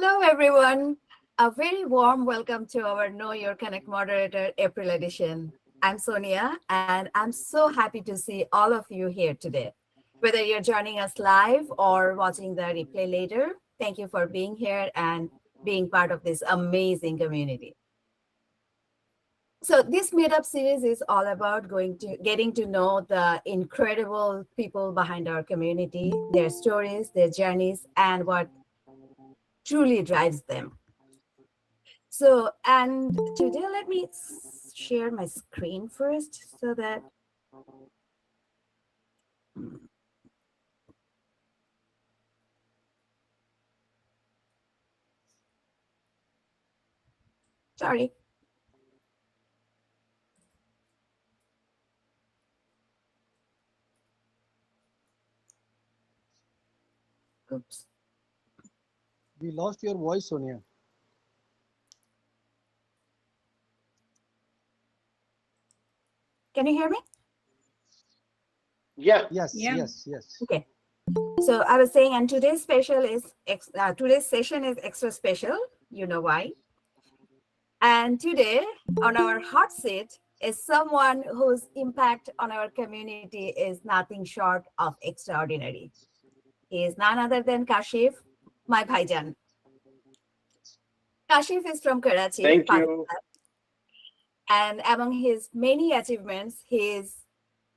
Hello, everyone. A very warm welcome to our Know Your Connect Moderator April edition. I'm Sonia, and I'm so happy to see all of you here today. Whether you're joining us live or watching the replay later, thank you for being here and being part of this amazing community. So this meetup series is all about getting to know the incredible people behind our community, their stories, their journeys, and what truly drives them. So, and today let me share my screen first so that sorry. Oops. We lost your voice, Sonia. Can you hear me? Yeah. Yes. Okay. So I was saying, and today's session is extra special. You know why? And today on our hot seat is someone whose impact on our community is nothing short of extraordinary. He is none other than Kashif, my bhaijan. Kashif is from Karachi, Thank Pakistan. you. And among his many achievements, he is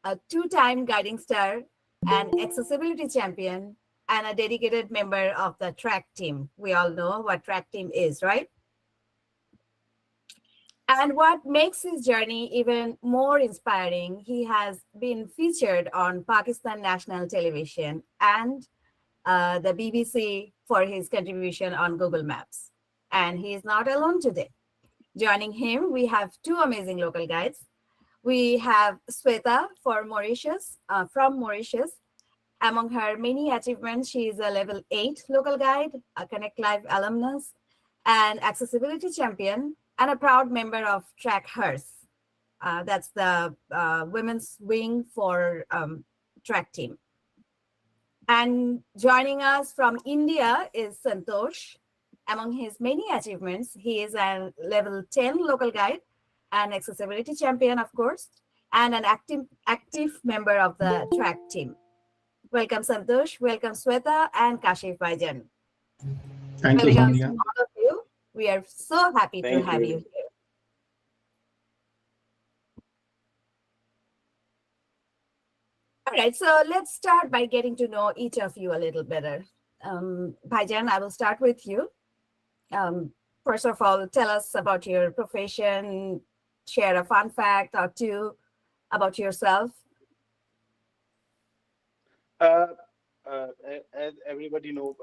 a two-time guiding star, an accessibility champion, and a dedicated member of the track team. We all know what track team is, right? And what makes his journey even more inspiring, he has been featured on Pakistan national television and the BBC for his contribution on Google Maps. And he is not alone today. Joining him, we have two amazing local guides. We have Sweta from Mauritius. Among her many achievements, she is a level 8 local guide, a Connect Live alumnus, an accessibility champion, and a proud member of Track Hers. That's the women's wing for track team. And joining us from India is Santosh. Among his many achievements, he is a level 10 local guide, an accessibility champion, of course, and an active member of the track team. Welcome, Santosh. Welcome, Sweta and Kashif Bhaijan. Thank you, Welcome Sonia. to all of you. We are so happy to Thank have you. you here. All right, so let's start by getting to know each of you a little better. Bhaijan, I will start with you. First of all, tell us about your profession, share a fun fact or two about yourself. As everybody know,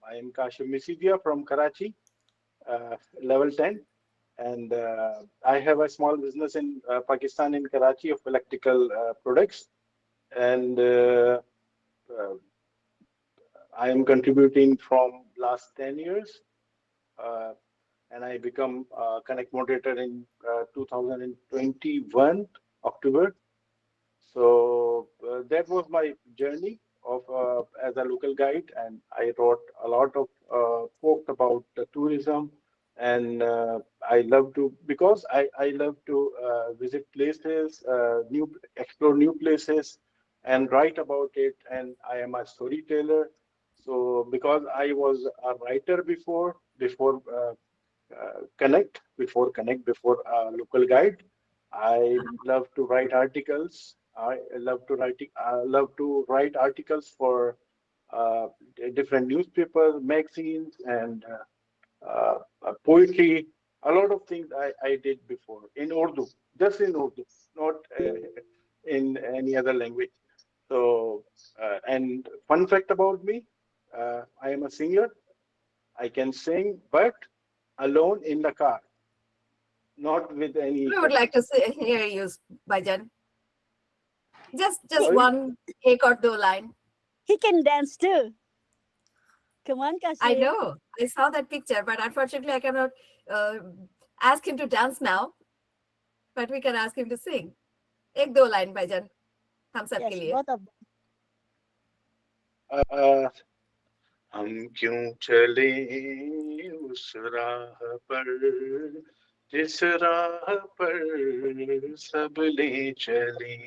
I am Kashif from Karachi, level 10, and I have a small business in Pakistan in Karachi of electrical products, and I am contributing from last 10 years, and I become Connect Moderator in 2021 October. So that was my journey of as a local guide, and I wrote a lot of posts about the tourism, and I love to because I love to visit places, explore new places, and write about it. And I am a storyteller. So because I was a writer before local guide, I love to write articles. I love to write articles for different newspapers, magazines, and poetry. A lot of things I did before in Urdu, just in Urdu, not in any other language. So, and fun fact about me, I am a singer. I can sing, but alone in the car, not with any. We would like to hear you, Bhajan. Just Sorry? one ek or do line. He can dance too. Come on, Kashif. I know. I saw that picture, but unfortunately, I cannot ask him to dance now. But we can ask him to sing. Ek do line, Bhajan. हम सब के Yes, लिए. both of them. Uh, हम क्यों चले उस राह पर जिस राह पर सब ले चले.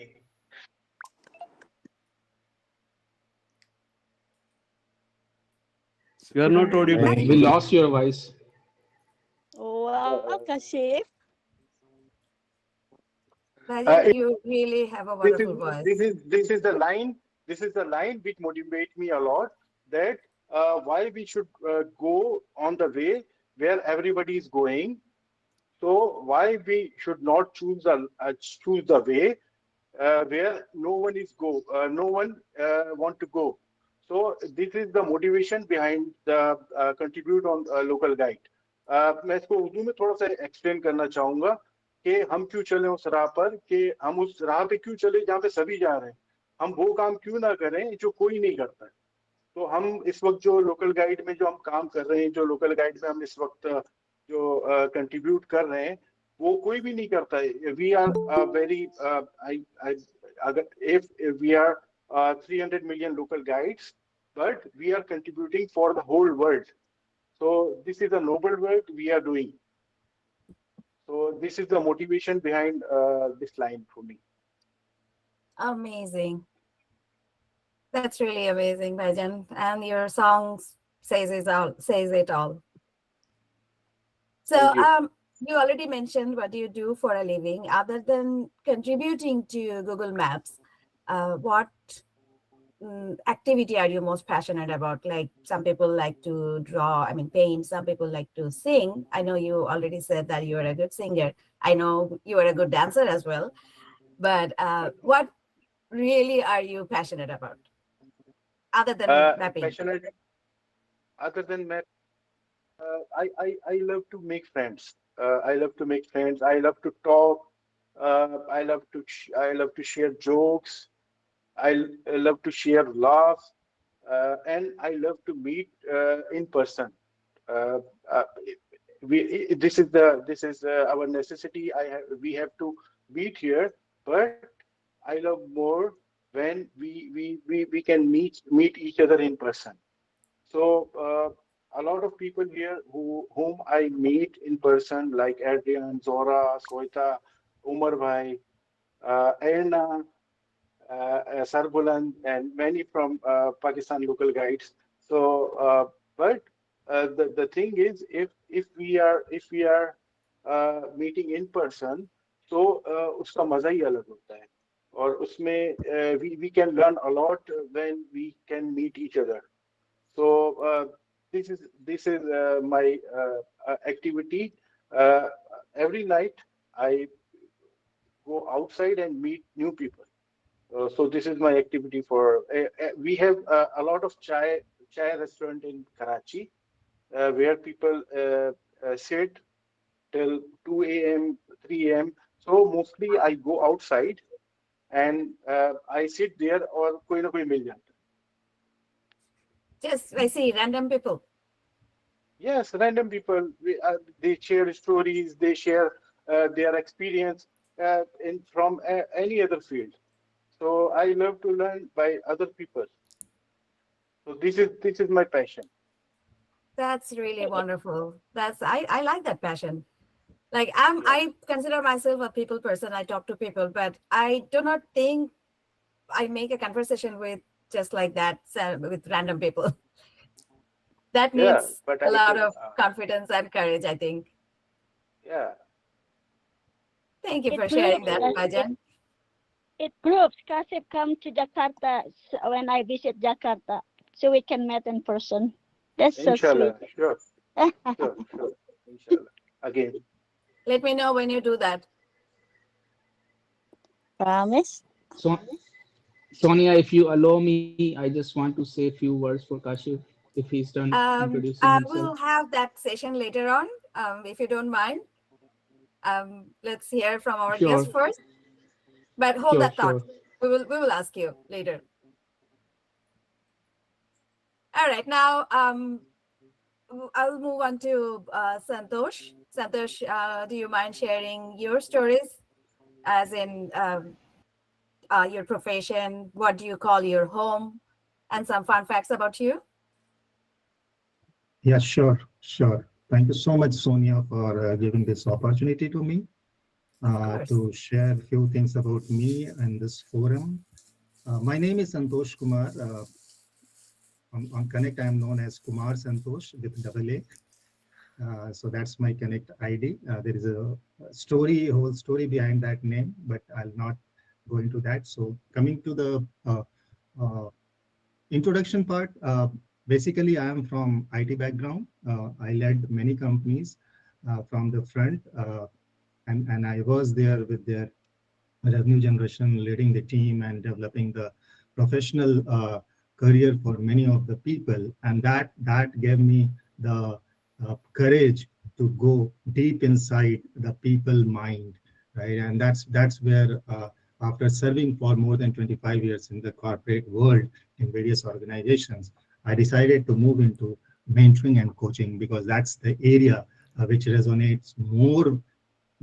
You are not audible. We lost your voice. Wow, Kashif. Bhajan, you really have a this is wonderful voice. this is the line. This is the line which motivates me a lot. That why we should go on the way where everybody is going. So why we should not choose the way where no one want to go. So this is the motivation behind the contribute on local guide. मैं इसको उर्दू में थोड़ा सा explain करना चाहूंगा कि हम क्यों चले उस राह पर, कि हम उस राह पे क्यों चले जहाँ पे सभी जा रहे हैं. हम वो काम क्यों ना करें जो कोई नहीं करता है. तो हम इस वक्त जो लोकल गाइड में जो हम काम कर रहे हैं, जो लोकल गाइड में हम इस वक्त जो कंट्रीब्यूट कर रहे हैं, वो कोई भी नहीं करता है. वी आर वेरी अगर if we are 300 million local guides, but we are contributing for the whole world. So this is a noble work we are doing. So this is the motivation behind this line for me. Amazing. That's really amazing, Bhajan. And your song says it all. So Thank you. you already mentioned what you do for a living. Other than contributing to Google Maps, what activity are you most passionate about? Like some people like to draw, paint. Some people like to sing. I know you already said that you are a good singer. I know you are a good dancer as well. But what really are you passionate about? Other than mapping. Passionate. Other than map, I love to make friends. I love to make friends. I love to talk. I love to share jokes. I love to share laughs, and I love to meet in person. Uh, uh, this is our necessity. We have to meet here, but I love more when we can meet each other in person. So a lot of people here whom I meet in person, like Adrian, Zora, Sweta, Umar Bhai, Erna, Sarbulan, and many from Pakistan local guides. So, but the thing is, if we are meeting in person, so उसका मजा ही अलग होता है. और उसमें we can learn a lot when we can meet each other. So this is my activity. Every night I go outside and meet new people. So this is my activity for. We have a lot of chai restaurant in Karachi, where people sit till 2 a.m., 3 a.m. So mostly I go outside and I sit there और कोई ना कोई मिल जाता है. Just I see random people. Yes, random people. They share stories. They share their experience from any other field. So I love to learn by other people. So this is my passion. That's really wonderful. I like that passion. Like I consider myself a people person. I talk to people, but I do not think I make a conversation with just like that with random people. That Yeah, needs but a lot of confidence and courage, I think. yeah. Thank you It for sharing that, proves Bhajan. It proves Kashif come to Jakarta when I visit Jakarta, so we can meet in person. That's so Inshallah, sweet. sure. Inshallah. Again. Let me know when you do that. Promise? So, Sonia, if you allow me, I just want to say a few words for Kashif if he's done introducing I himself. will have that session later on, if you don't mind. Let's hear from our Sure. guest first. But hold Sure, that thought. sure. We will ask you later. All right, now I'll move on to Santosh. Santosh, do you mind sharing your stories, as in your profession, what do you call your home, and some fun facts about you? Yeah, sure, sure. Thank you so much, Sonia, for giving this opportunity to me Of course. to share a few things about me and this forum. My name is Santosh Kumar. On Connect, I am known as Kumar Santosh with double A. So that's my Connect ID. There is a whole story behind that name, but I'll not go into that. So coming to the uh, introduction part, basically I am from IT background. I led many companies from the front, and I was there with their revenue generation, leading the team and developing the professional career for many of the people. And that gave me the courage to go deep inside the people mind, right? And that's where after serving for more than 25 years in the corporate world in various organizations, I decided to move into mentoring and coaching because that's the area which resonates more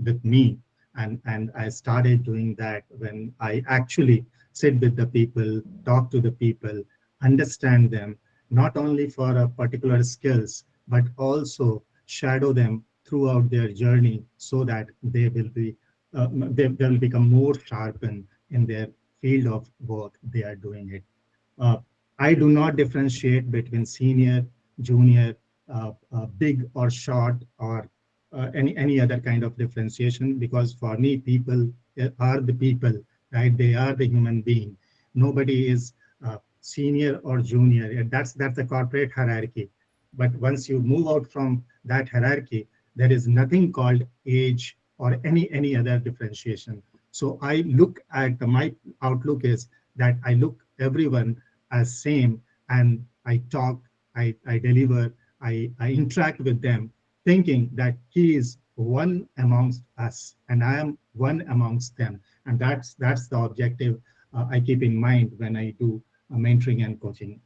with me, and I started doing that when I actually sit with the people, talk to the people, understand them, not only for a particular skills but also shadow them throughout their journey so that they will become more sharpened in their field of work they are doing it. uh, I do not differentiate between senior, junior, big or short, or any other kind of differentiation, because for me, people are the people, right? They are the human being. Nobody is senior or junior. That's the corporate hierarchy. But once you move out from that hierarchy, there is nothing called age or any other differentiation. So I look at my outlook is that I look everyone as same, and I talk, I deliver, I interact with them, thinking that he is one amongst us and I am one amongst them. And that's the objective I keep in mind when I do mentoring and coaching.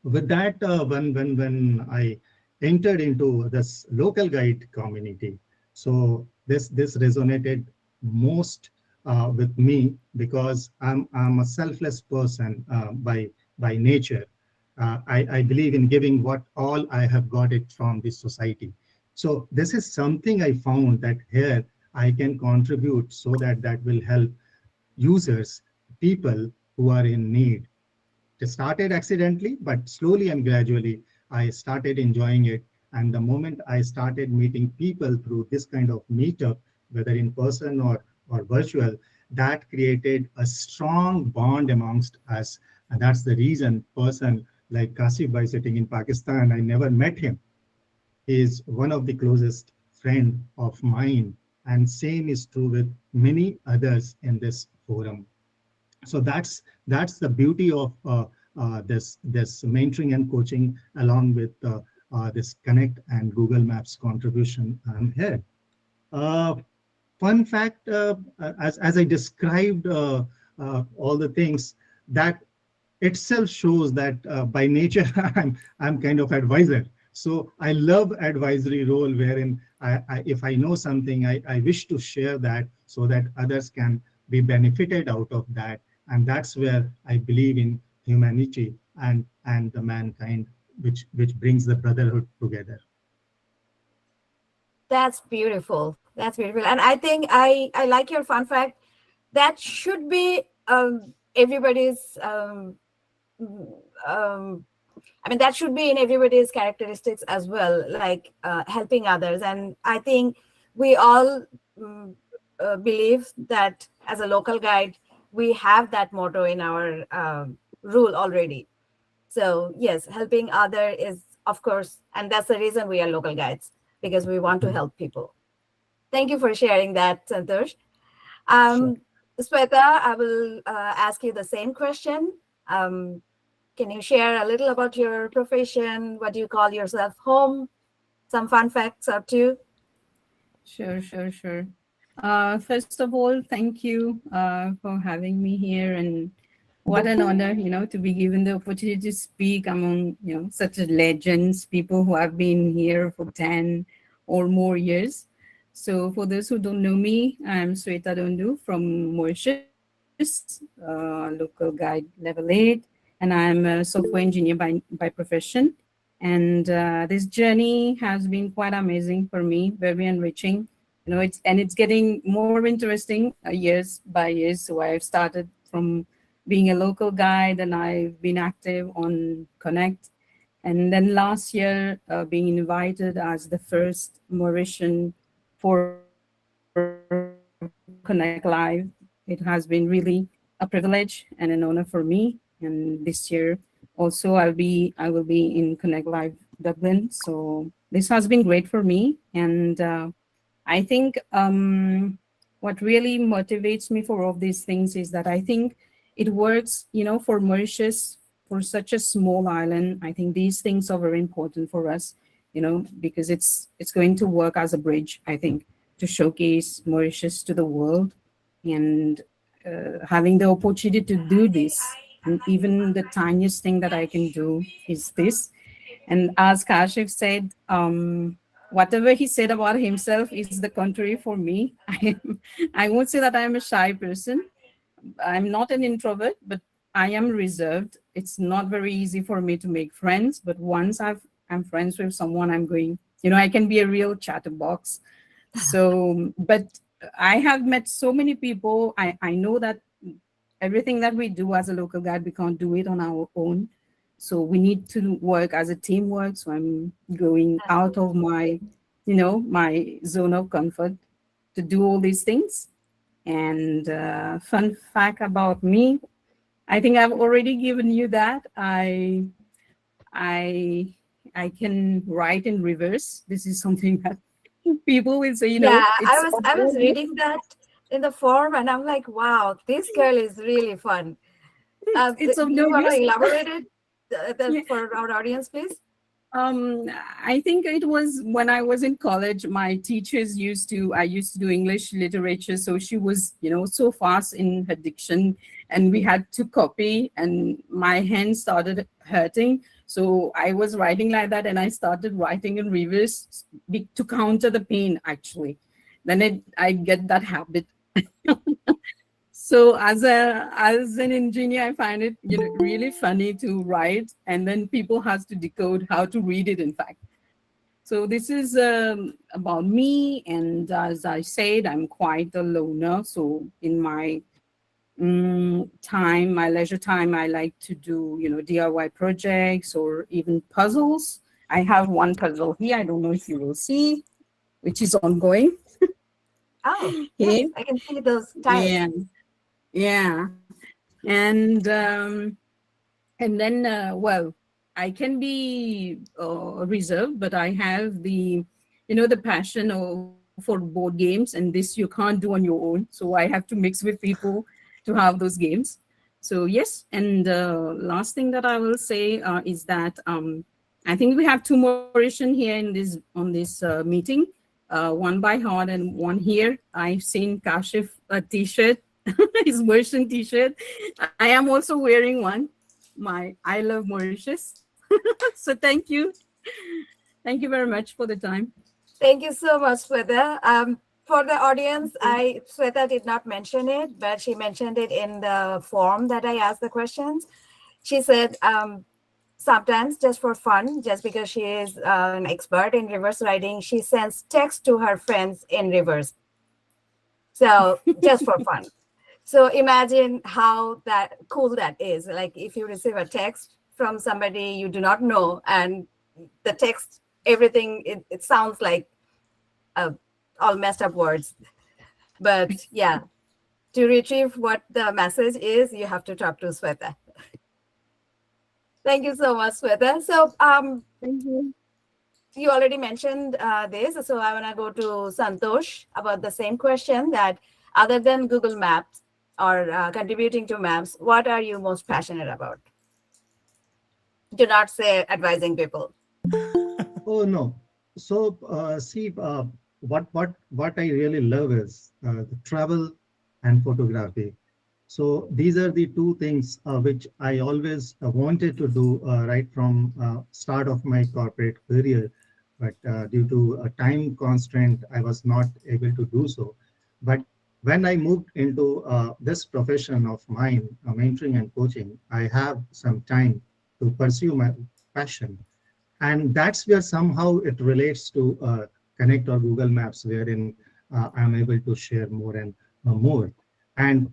With that, when I entered into this local guide community, so this resonated most with me because I'm a selfless person by nature. I believe in giving what all I have got it from this society. So this is something I found that here I can contribute so that will help users, people who are in need. It started accidentally, but slowly and gradually, I started enjoying it. And the moment I started meeting people through this kind of meetup, whether in person or virtual, that created a strong bond amongst us. And that's the reason person like Kashif by sitting in Pakistan, I never met him. He is one of the closest friend of mine. And same is true with many others in this forum. So that's the beauty of this mentoring and coaching, along with this Connect and Google Maps contribution here. Uh, Fun fact, as I described all the things, that itself shows that by nature I'm kind of advisor. So I love advisory role wherein if I know something, I wish to share that so that others can be benefited out of that. And that's where I believe in humanity and the mankind, which brings the brotherhood together. That's beautiful. That's beautiful. And I think I like your fun fact. That should be everybody's I mean, that should be in everybody's characteristics as well, like helping others. And I think we all believe that as a local guide, we have that motto in our rule already. So yes, helping other is, of course, and that's the reason we are local guides, because we want to help people. Thank you for sharing that, Santosh. Sure. Sweta, I will ask you the same question. Can you share a little about your profession? What do you call yourself home? Some fun facts or two? Sure. First of all, thank you for having me here, and what an honor, to be given the opportunity to speak among, such legends, people who have been here for 10 or more years. So for those who don't know me, I'm Sweta Dondu from Mauritius, local guide level 8, and I'm a software engineer by profession. And this journey has been quite amazing for me, very enriching. It's getting more interesting years by years. So I've started from being a local guide, and I've been active on Connect. And then last year, being invited as the first Mauritian Forum Connect Live, it has been really a privilege and an honor for me. And this year, also, I will be in Connect Live Dublin. So this has been great for me, and I think what really motivates me for all these things is that I think it works, for Mauritius, for such a small island. I think these things are very important for us, because it's going to work as a bridge, I think, to showcase Mauritius to the world. And having the opportunity to do this, and even the tiniest thing that I can do is this. And as Kashif said, whatever he said about himself is the contrary for me. I won't say that I'm a shy person. I'm not an introvert, but I am reserved. It's not very easy for me to make friends. But once I'm friends with someone, I'm going, I can be a real chatterbox. So, but I have met so many people. I know that everything that we do as a local guide, we can't do it on our own. So we need to work as a teamwork. So I'm going out of my zone of comfort to do all these things. And fun fact about me, I think I've already given you that. I I can write in reverse. This is something that people will say, Yeah, it's I was reading that in the form, and I'm like, wow, this girl is really fun. it's of Do no you want to use. elaborate it Yeah. for our audience, please? I think it was when I was in college, my teachers I used to do English literature. So she was, so fast in her diction, and we had to copy, and my hand started hurting. So I was writing like that, and I started writing in reverse to counter the pain, actually. Then I get that habit. So as an engineer, I find it really funny to write, and then people has to decode how to read it. In fact, so this is about me, and as I said, I'm quite a loner. So in my time, my leisure time, I like to do DIY projects or even puzzles. I have one puzzle here. I don't know if you will see, which is ongoing. Oh, Yeah, yes, I can see those tiles. yeah, yeah. and then well, I can be reserved, but I have the passion for board games, and this you can't do on your own, so I have to mix with people to have those games. So yes, and last thing that I will say is that I think we have two Mauritian here on this meeting, one by heart and one here. I've seen Kashif t-shirt, his Mauritian t-shirt. I am also wearing one, my I love Mauritius. So thank you very much for the time. Thank you so much, Sweta. For the audience, Sweta did not mention it, but she mentioned it in the form that I asked the questions. She said sometimes just for fun, just because she is an expert in reverse riding, she sends text to her friends in reverse. So just for fun. So imagine how cool that is. Like if you receive a text from somebody you do not know, and the text, everything, it sounds like all messed up words. But yeah, to retrieve what the message is, you have to talk to Sweta. Thank you so much, Sweta. So Thank you. you already mentioned this, so I want to go to Santosh about the same question, that other than Google Maps or contributing to maps, what are you most passionate about? Do not say advising people. Oh no. So see, what I really love is the travel and photography. So these are the two things which I always wanted to do right from start of my corporate career, but due to a time constraint, I was not able to do so. But when I moved into this profession of mine, mentoring and coaching, I have some time to pursue my passion. And that's where somehow it relates to Connect or Google Maps, wherein I'm able to share more and more. And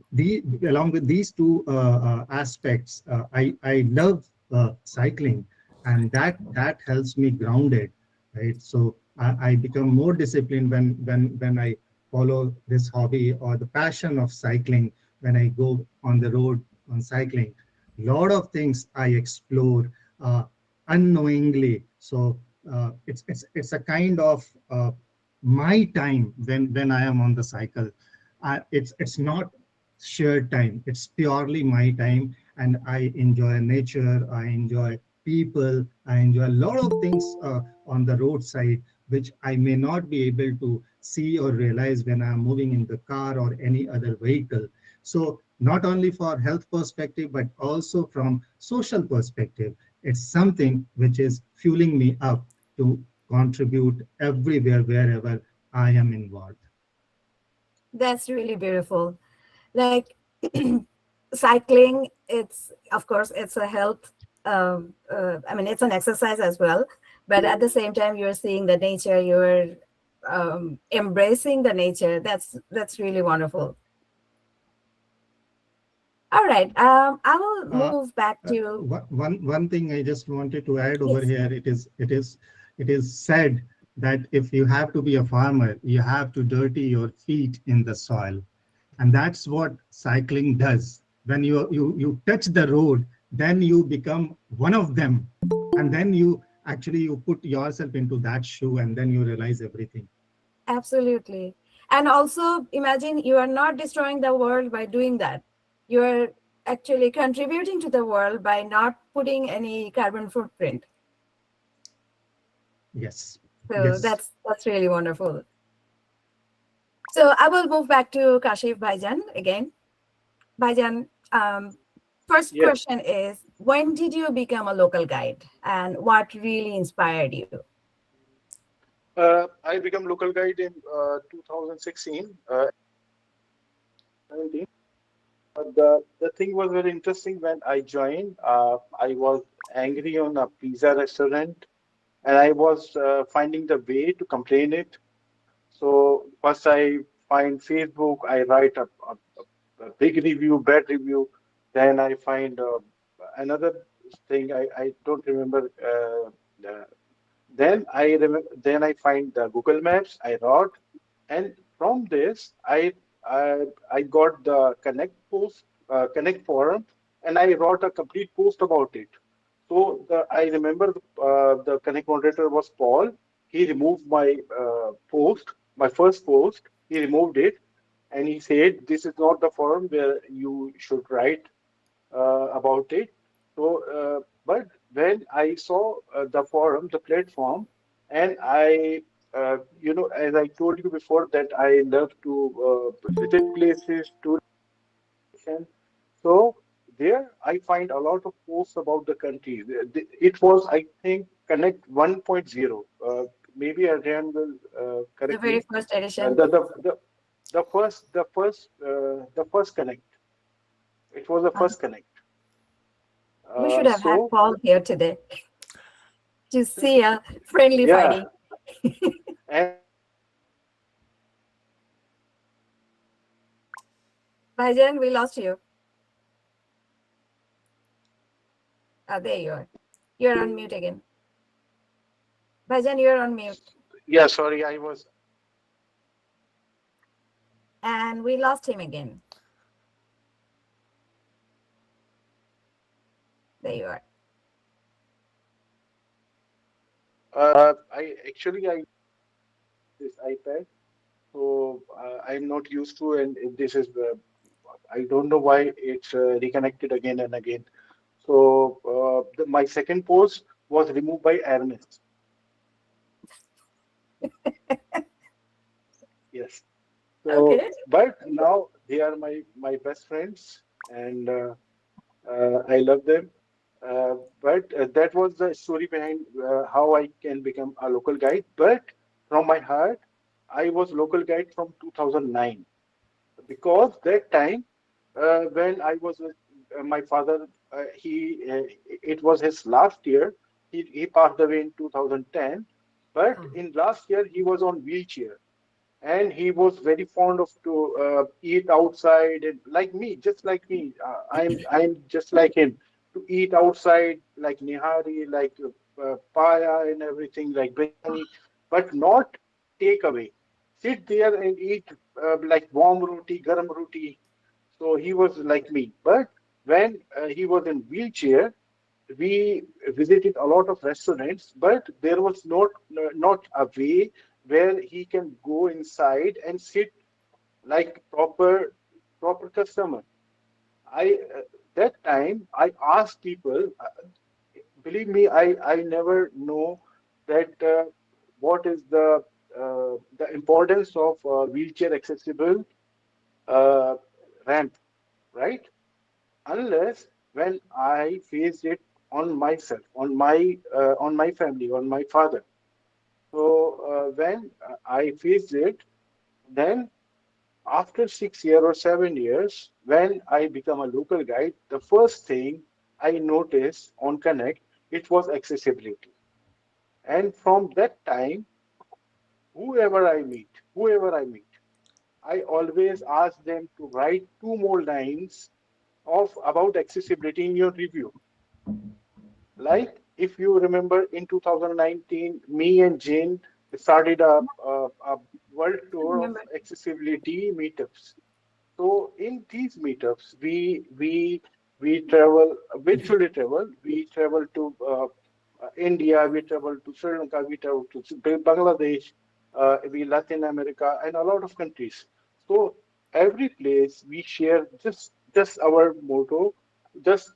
along with these two aspects, I love cycling, and that helps me grounded, right? So I become more disciplined when I follow this hobby or the passion of cycling. When I go on the road on cycling, lot of things I explore unknowingly. So it's a kind of my time when I am on the cycle. It's not shared time. It's purely my time, and I enjoy nature. I enjoy people. I enjoy a lot of things on the roadside, which I may not be able to see or realize when I'm moving in the car or any other vehicle. So not only for health perspective, but also from social perspective, it's something which is fueling me up to contribute everywhere, wherever I am involved. That's really beautiful. Like cycling, it's of course it's a health. I mean, it's an exercise as well, but at the same time, you're seeing the nature. You're embracing the nature. That's really wonderful. All right. I will Uh, move back to one thing I just wanted to add over yes. here, it is said that if you have to be a farmer, you have to dirty your feet in the soil, and that's what cycling does. When you touch the road, then you become one of them, and then you put yourself into that shoe, and then you realize everything. Absolutely. And also imagine you are not destroying the world by doing that. You are actually contributing to the world by not putting any carbon footprint. Yes, So yes. that's really wonderful. So I will move back to Kashif Bhaijan again. Bhaijan, first Yes. question is, when did you become a local guide and what really inspired you? I became local guide in 2016, 17. The thing was very interesting when I joined. I was angry on a pizza restaurant, and I was finding the way to complain it. So first I find Facebook, I write a big review, bad review. Then I find another thing I don't remember. Then I find the Google Maps. I wrote, and from this I got the Connect forum, and I wrote a complete post about it. So I remember the Connect moderator was Paul. He removed my post, my first post. He removed it, and he said, "This is not the forum where you should write about it." So, but when I saw the forum, the platform, and as I told you before, that I love to visit places, tourism. So there, I find a lot of posts about the country. It was, I think, Connect 1.0. Maybe Adrian will The correct very me. first Uh, edition. the, the the the first Connect. It was the Uh, first Connect. we should have had So Paul here today to see a friendly yeah, fighting. and Bhaijan, we lost you. Ah, there you are. You're on mute again. Bhaijan, you're on mute. yeah, sorry, I was. And we lost him again. There you are. I this iPad, so I'm not used to, and this is I don't know why it's reconnected again and again. So my second post was removed by Ernest. Yes. So, Okay. but now they are my best friends, and I love them. But that was the story behind how I can become a local guide. But from my heart, I was local guide from 2009, because that time when I was with my father, it was his last year. he passed away in 2010. But Oh. in last year, he was on wheelchair, and he was very fond of to eat outside, and like me, just like me, I'm just like him, to eat outside like nihari, like paya and everything, like biryani, but not take away. Sit there and eat like warm roti, garam roti. So he was like me. But when he was in wheelchair, we visited a lot of restaurants, but there was not a way where he can go inside and sit like proper customer. I that time I asked people. Believe me, I never know that what is the importance of wheelchair accessible uh, ramp, right? Unless when I faced it on myself, on my family, on my father. So when I faced it, then after 6 years or 7 years, when I become a local guide, the first thing I noticed on Connect, it was accessibility. And from that time, whoever I meet, I always ask them to write two more lines of about accessibility in your review. Like, if you remember in 2019, me and Jane started a world I tour of remember. accessibility meetups. So in these meetups, we travel virtually travel. We travel to India, we travel to Sri Lanka, we travel to Bangladesh, we Latin America, and a lot of countries. So every place we share just our motto, just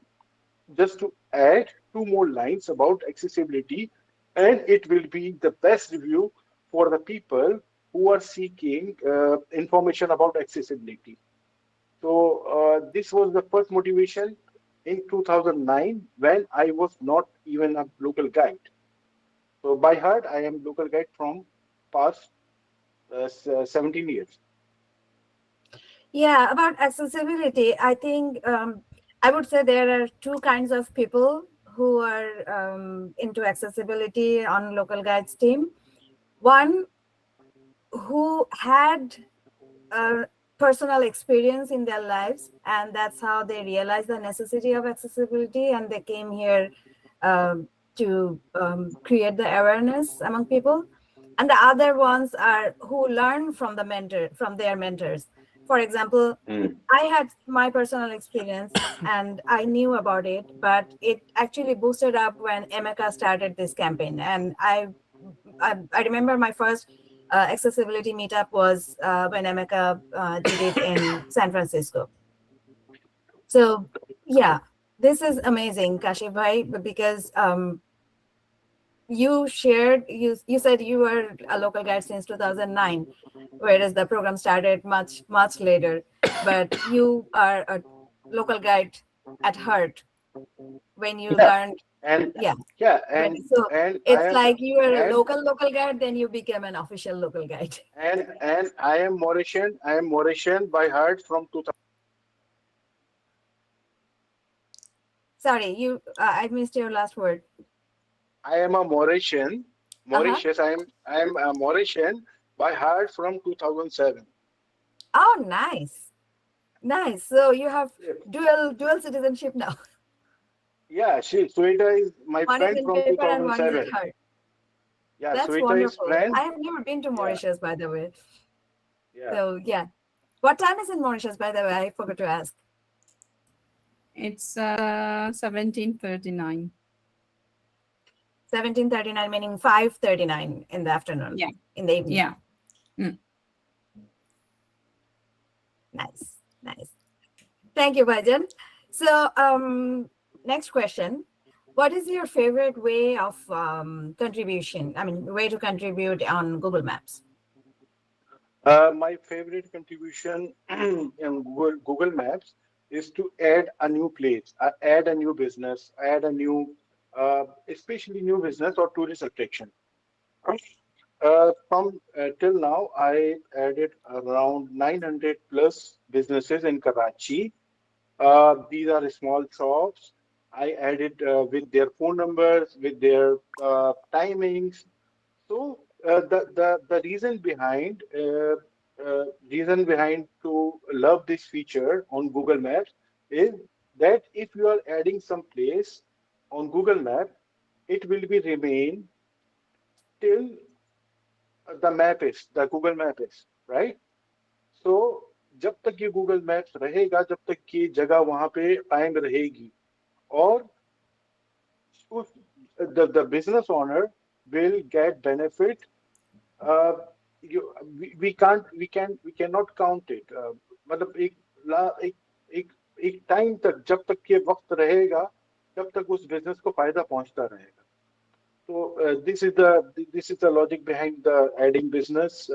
just to add two more lines about accessibility, and it will be the best review for the people who are seeking information about accessibility. So this was the first motivation in 2009 when I was not even a local guide. So by heart, I am local guide from past 17 years. Yeah, about accessibility, I think I would say there are two kinds of people who are into accessibility on local guides team. One who had a personal experience in their lives, and that's how they realized the necessity of accessibility, and they came here to create the awareness among people. And the other ones are who learn from their mentors. For example, Mm. I had my personal experience and I knew about it, but it actually boosted up when Emeka started this campaign. And I remember my first accessibility meetup was when Emeka did it in San Francisco. So yeah, this is amazing, Kashif bhai, because you said you were a local guide since 2009, whereas the program started much later. But you are a local guide at heart when you Yeah, learned. and Yeah, yeah, so and I it's am like you were a and local guide, then you became an official local guide. and I am Mauritian. I am Mauritian by heart from 2000. Sorry, you. I missed your last word. I am a Mauritian. Uh-huh. Mauritius. I am a Mauritian by heart from 2007. Oh, nice, nice. So you have dual citizenship now. Yeah, Sweta is my One is friend in from paper and one is at 2007. heart. Yeah, That's Sweta is wonderful. friend. I have never been to Yeah, Mauritius, by the way. yeah. So yeah, what time is in Mauritius, by the way? I forgot to ask. It's 17:39. 17:39, meaning 5:39 in the afternoon. Yeah. In the evening. Yeah. Mm. Nice, nice. Thank you, Bhajan. So next question. What is your favorite way of contribution? I mean, way to contribute on Google Maps? My favorite contribution in Google Maps is to add a new place, add a new business, add a new, especially new business or tourist attraction. From till now, I added around 900 plus businesses in Karachi. These are small shops. I added with their phone numbers, with their timings. So the reason behind to love this feature on Google Maps is that if you are adding some place on Google Map, it will be remain till the Google Map is, right? So जब तक ये Google Maps रहेगा, जब तक ये जगह वहां पे कायम रहेगी, और उस the business owner will get benefit. uh, we cannot count it. मतलब एक एक एक टाइम तक, जब तक ये वक्त रहेगा, तब तक उस बिजनेस को फायदा पहुंचता रहेगा. So this is the logic behind the adding business.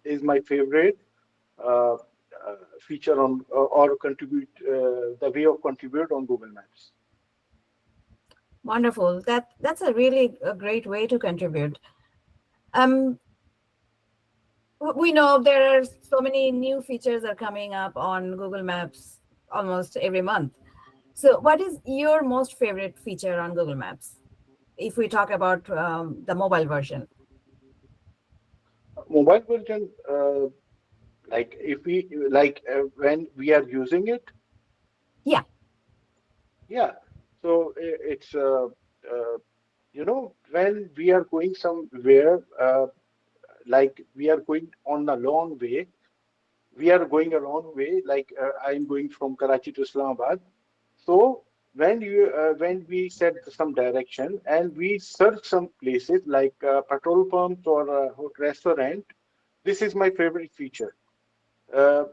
Is my favorite uh, feature on or contribute the way of contribute on Google Maps. Wonderful. That's a really a great way to contribute. We know there are so many new features are coming up on Google Maps almost every month. So what is your most favorite feature on Google Maps, if we talk about the mobile version? Mobile version, like if we when we are using it. Yeah. Yeah. So it's when we are going somewhere, like we are going on a long way. We are going a long way. Like I'm going from Karachi to Islamabad. So when we set some direction and we search some places like petrol pumps or a restaurant, this is my favorite feature. Uh,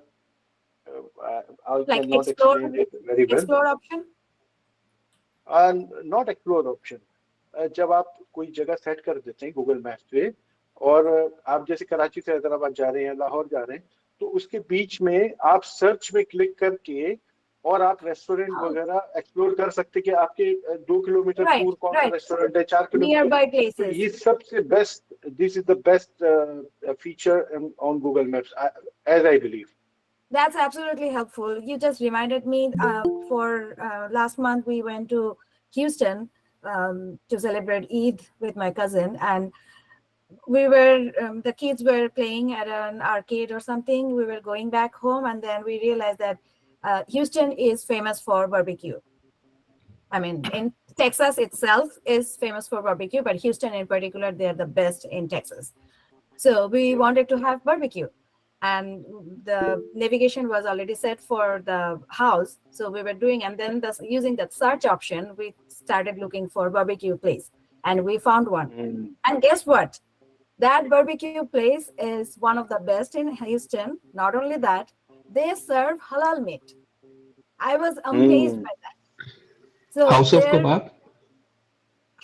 I Like cannot explain it very well. explore option? Not explore option. जब आप कोई जगह set कर देते हैं Google maps पे, और आप जैसे कराची से हैदराबाद जा रहे हैं, लाहौर जा रहे हैं, तो उसके बीच में आप सर्च में क्लिक करके और आप रेस्टोरेंट वगैरह एक्सप्लोर कर सकते कि आपके 2 किलोमीटर दूर कौन सा रेस्टोरेंट है, 4 किलोमीटर. Nearby places. ये सबसे best, this is the best feature on Google Maps, as I believe. That's absolutely helpful. You just reminded me for last month we went to Houston to celebrate Eid with my cousin, and we were the kids were playing at an arcade or something. We were going back home, and then we realized that Houston is famous for barbecue. I mean, in Texas itself is famous for barbecue, but Houston in particular, they're the best in Texas. So we wanted to have barbecue, and the navigation was already set for the house. So we were doing, and then using that search option, we started looking for barbecue place, and we found one. And guess what? That barbecue place is one of the best in Houston. Not only that, they serve halal meat. I was amazed by that. So House of Kebab?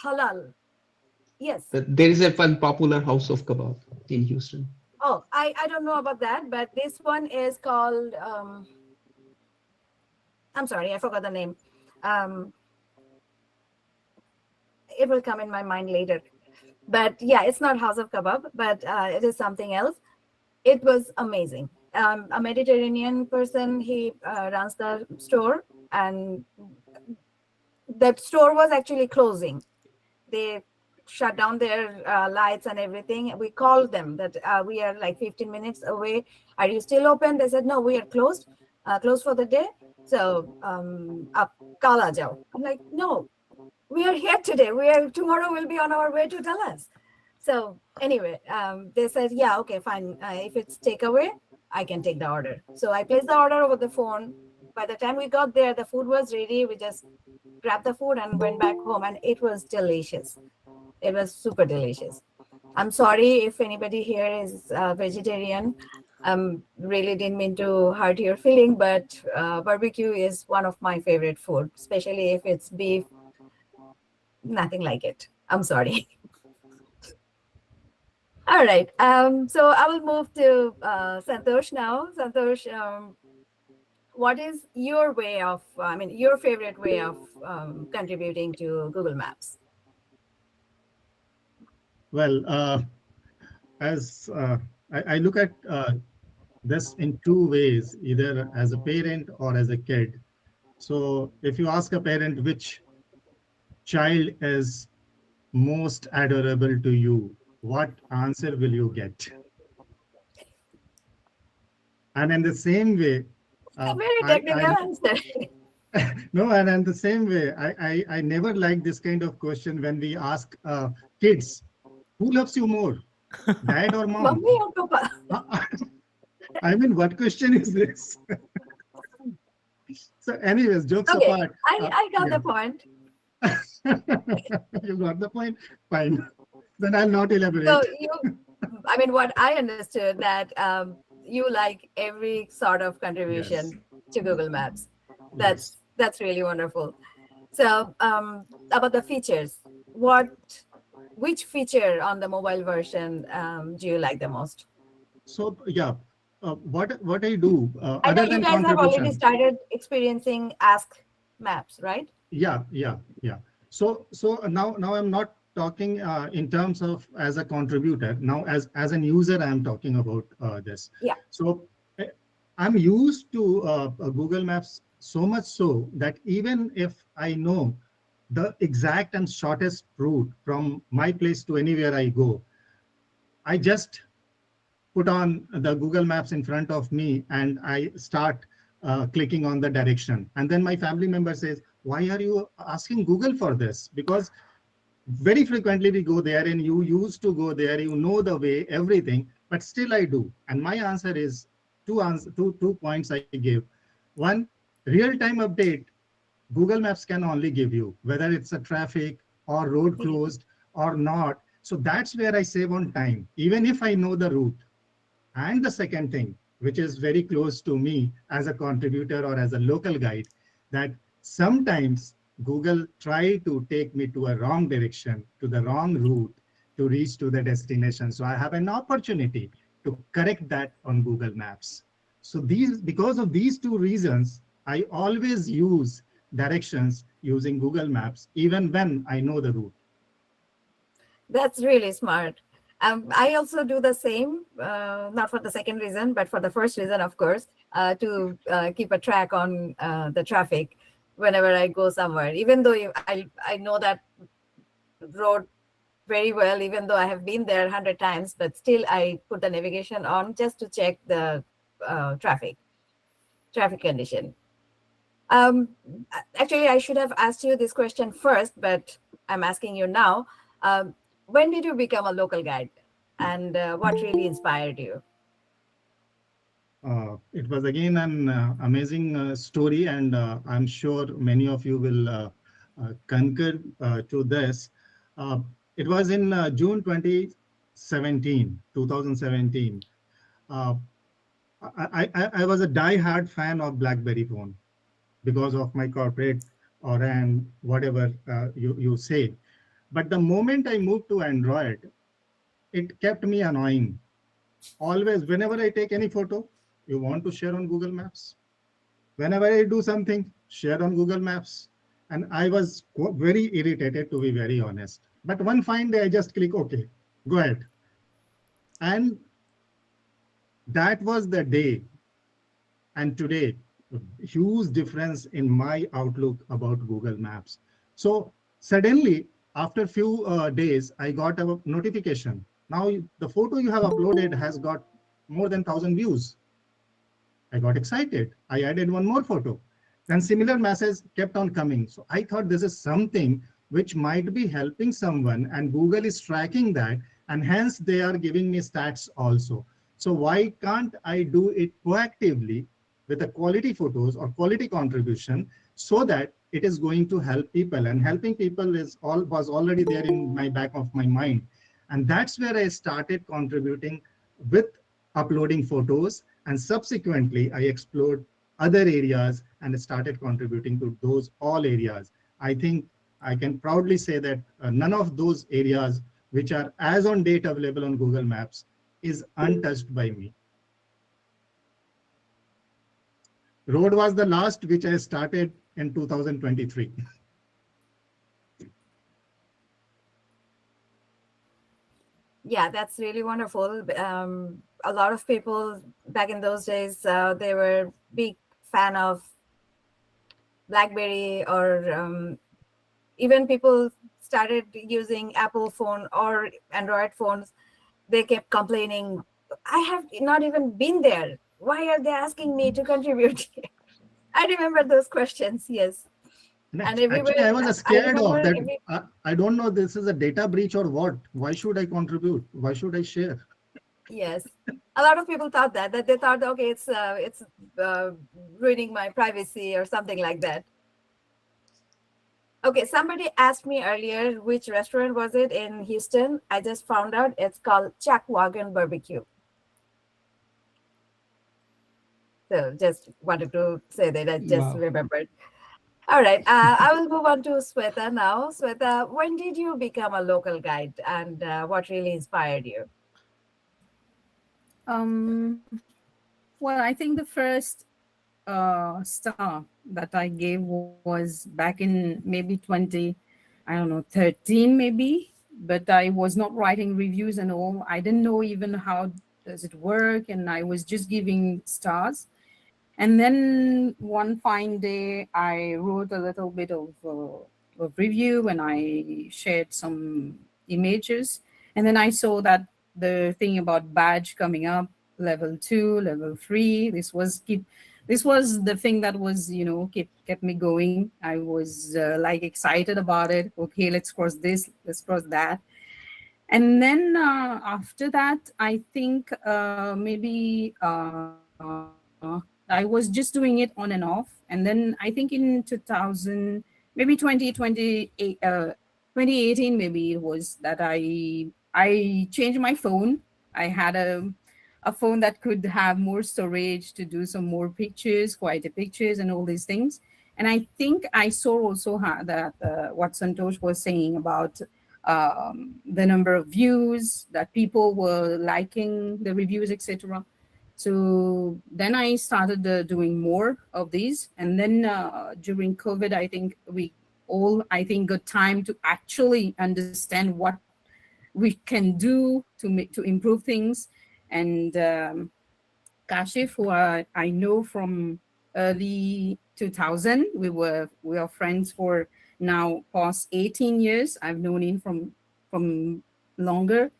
Halal. Yes. There is a one popular House of Kebab in Houston. Oh, I don't know about that, but this one is called, I'm sorry, I forgot the name. It will come in my mind later. But yeah, it's not House of Kebab, but it is something else. It was amazing. A Mediterranean person, he runs the store, and that store was actually closing. They shut down their lights and everything. We called them that we are like 15 minutes away. Are you still open? They said, no, we are closed for the day. So kal aa jao. I'm like, no, we are here today. Tomorrow we'll be on our way to Dallas. So anyway, they said, yeah, okay, fine. If it's takeaway, I can take the order. So I placed the order over the phone. By the time we got there, the food was ready. We just grabbed the food and went back home, and it was delicious. It was super delicious. I'm sorry if anybody here is vegetarian. Really didn't mean to hurt your feeling, but barbecue is one of my favorite food, especially if it's beef. Nothing like it. I'm sorry. All right. So I will move to Santosh now. Santosh, what is your way of, your favorite way of contributing to Google Maps? Well, as I look at this in two ways, either as a parent or as a kid. So if you ask a parent which child is most adorable to you, what answer will you get? And in the same way, A very I technical answer. no, and in the same way, I never like this kind of question when we ask kids, who loves you more, dad or mom? Mummy or Papa? I mean, what question is this? So, anyways, jokes Okay, apart. I got Yeah. the point. You got the point? Fine. Then I'll not So elaborate. I mean, what I understood that you like every sort of Yes. contribution to Google Maps. Yes. That's really wonderful. So about the features, which feature on the mobile version do you like the most? So, yeah, what I do, I know other you than guys have already contribution. started experiencing Ask Maps, right? Yeah. So now I'm not talking in terms of as a contributor. Now as an user, I'm talking about this. Yeah. So uh, I'm used to Google Maps so much so that even if I know the exact and shortest route from my place to anywhere I go, I just put on the Google Maps in front of me and I start clicking on the direction. And then my family member says, why are you asking Google for this? Because very frequently we go there and you used to go there, you know the way, everything, but still I do. And my answer is two points I give. One, real-time update, Google Maps can only give you, whether it's a traffic or road closed or not. So that's where I save on time, even if I know the route. And the second thing, which is very close to me as a contributor or as a local guide, that sometimes Google try to take me to a wrong direction, to the wrong route to reach to the destination. So I have an opportunity to correct that on Google Maps. So because of these two reasons, I always use directions using Google Maps, even when I know the route. That's really smart. I also do the same, not for the second reason, but for the first reason, of course, to keep a track on the traffic whenever I go somewhere. Even though I know that road very well, even though I have been there 100 times, but still I put the navigation on just to check the traffic condition. Actually, I should have asked you this question first, but I'm asking you now. When did you become a local guide, and what really inspired you? It was again an amazing story, and I'm sure many of you will concur to this. Uh, it was in June 2017. Uh, I was a die-hard fan of BlackBerry phone because of my corporate or and whatever you say. But the moment I moved to Android, it kept me annoying. Always, whenever I take any photo, you want to share on Google Maps. Whenever I do something, share on Google Maps. And I was very irritated, to be very honest. But one fine day, I just click OK, go ahead. And that was the day. And today, a huge difference in my outlook about Google Maps. So suddenly, after a few days, I got a notification. Now the photo you have uploaded has got more than 1,000 views. I got excited. I added one more photo. Then similar message kept on coming. So I thought this is something which might be helping someone, and Google is tracking that, and hence they are giving me stats also. So why can't I do it proactively with a quality photos or quality contribution so that it is going to help people, and helping people was already there in my back of my mind. And that's where I started contributing with uploading photos, and subsequently I explored other areas and started contributing to those all areas. I think I can proudly say that none of those areas which are as on date available on Google Maps is untouched by me. Road was the last which I started in 2023. Yeah, that's really wonderful. A lot of people back in those days, they were big fan of BlackBerry or Even people started using Apple phone or Android phones, they kept complaining, I have not even been there. Why are they asking me to contribute? I remember those questions, yes. And everywhere, Actually, I was I scared remember of that. every, I don't know, this is a data breach or what. Why should I contribute? Why should I share? yes. A lot of people thought that they thought, okay, it's ruining my privacy or something like that. Okay, somebody asked me earlier which restaurant was it in Houston. I just found out it's called Chuck Wagon Barbecue. So just wanted to say that I just Wow. remembered. All right, I will move on to Sweta now. Sweta, when did you become a local guide, and what really inspired you? Well, I think the first star that I gave was back in maybe 20, I don't know, 13 maybe, but I was not writing reviews and all. I didn't know even how does it work, and I was just giving stars. And then one fine day, I wrote a little bit of review and I shared some images. And then I saw that the thing about badge coming up, level 2, level 3. This was the thing that was, kept me going. I was like excited about it. Okay, let's cross this, let's cross that. And then after that, I think maybe I was just doing it on and off. And then I think in 2000, maybe 2018, maybe it was that I changed my phone. I had a phone that could have more storage to do some more pictures, quieter pictures, and all these things. And I think I saw also that what Santosh was saying about the number of views that people were liking the reviews, etc. So then I started doing more of these, and then during COVID, I think we all, I think, got time to actually understand what we can do to improve things. And Kashif, who I know from early 2000. We are friends for now past 18 years. I've known him from longer.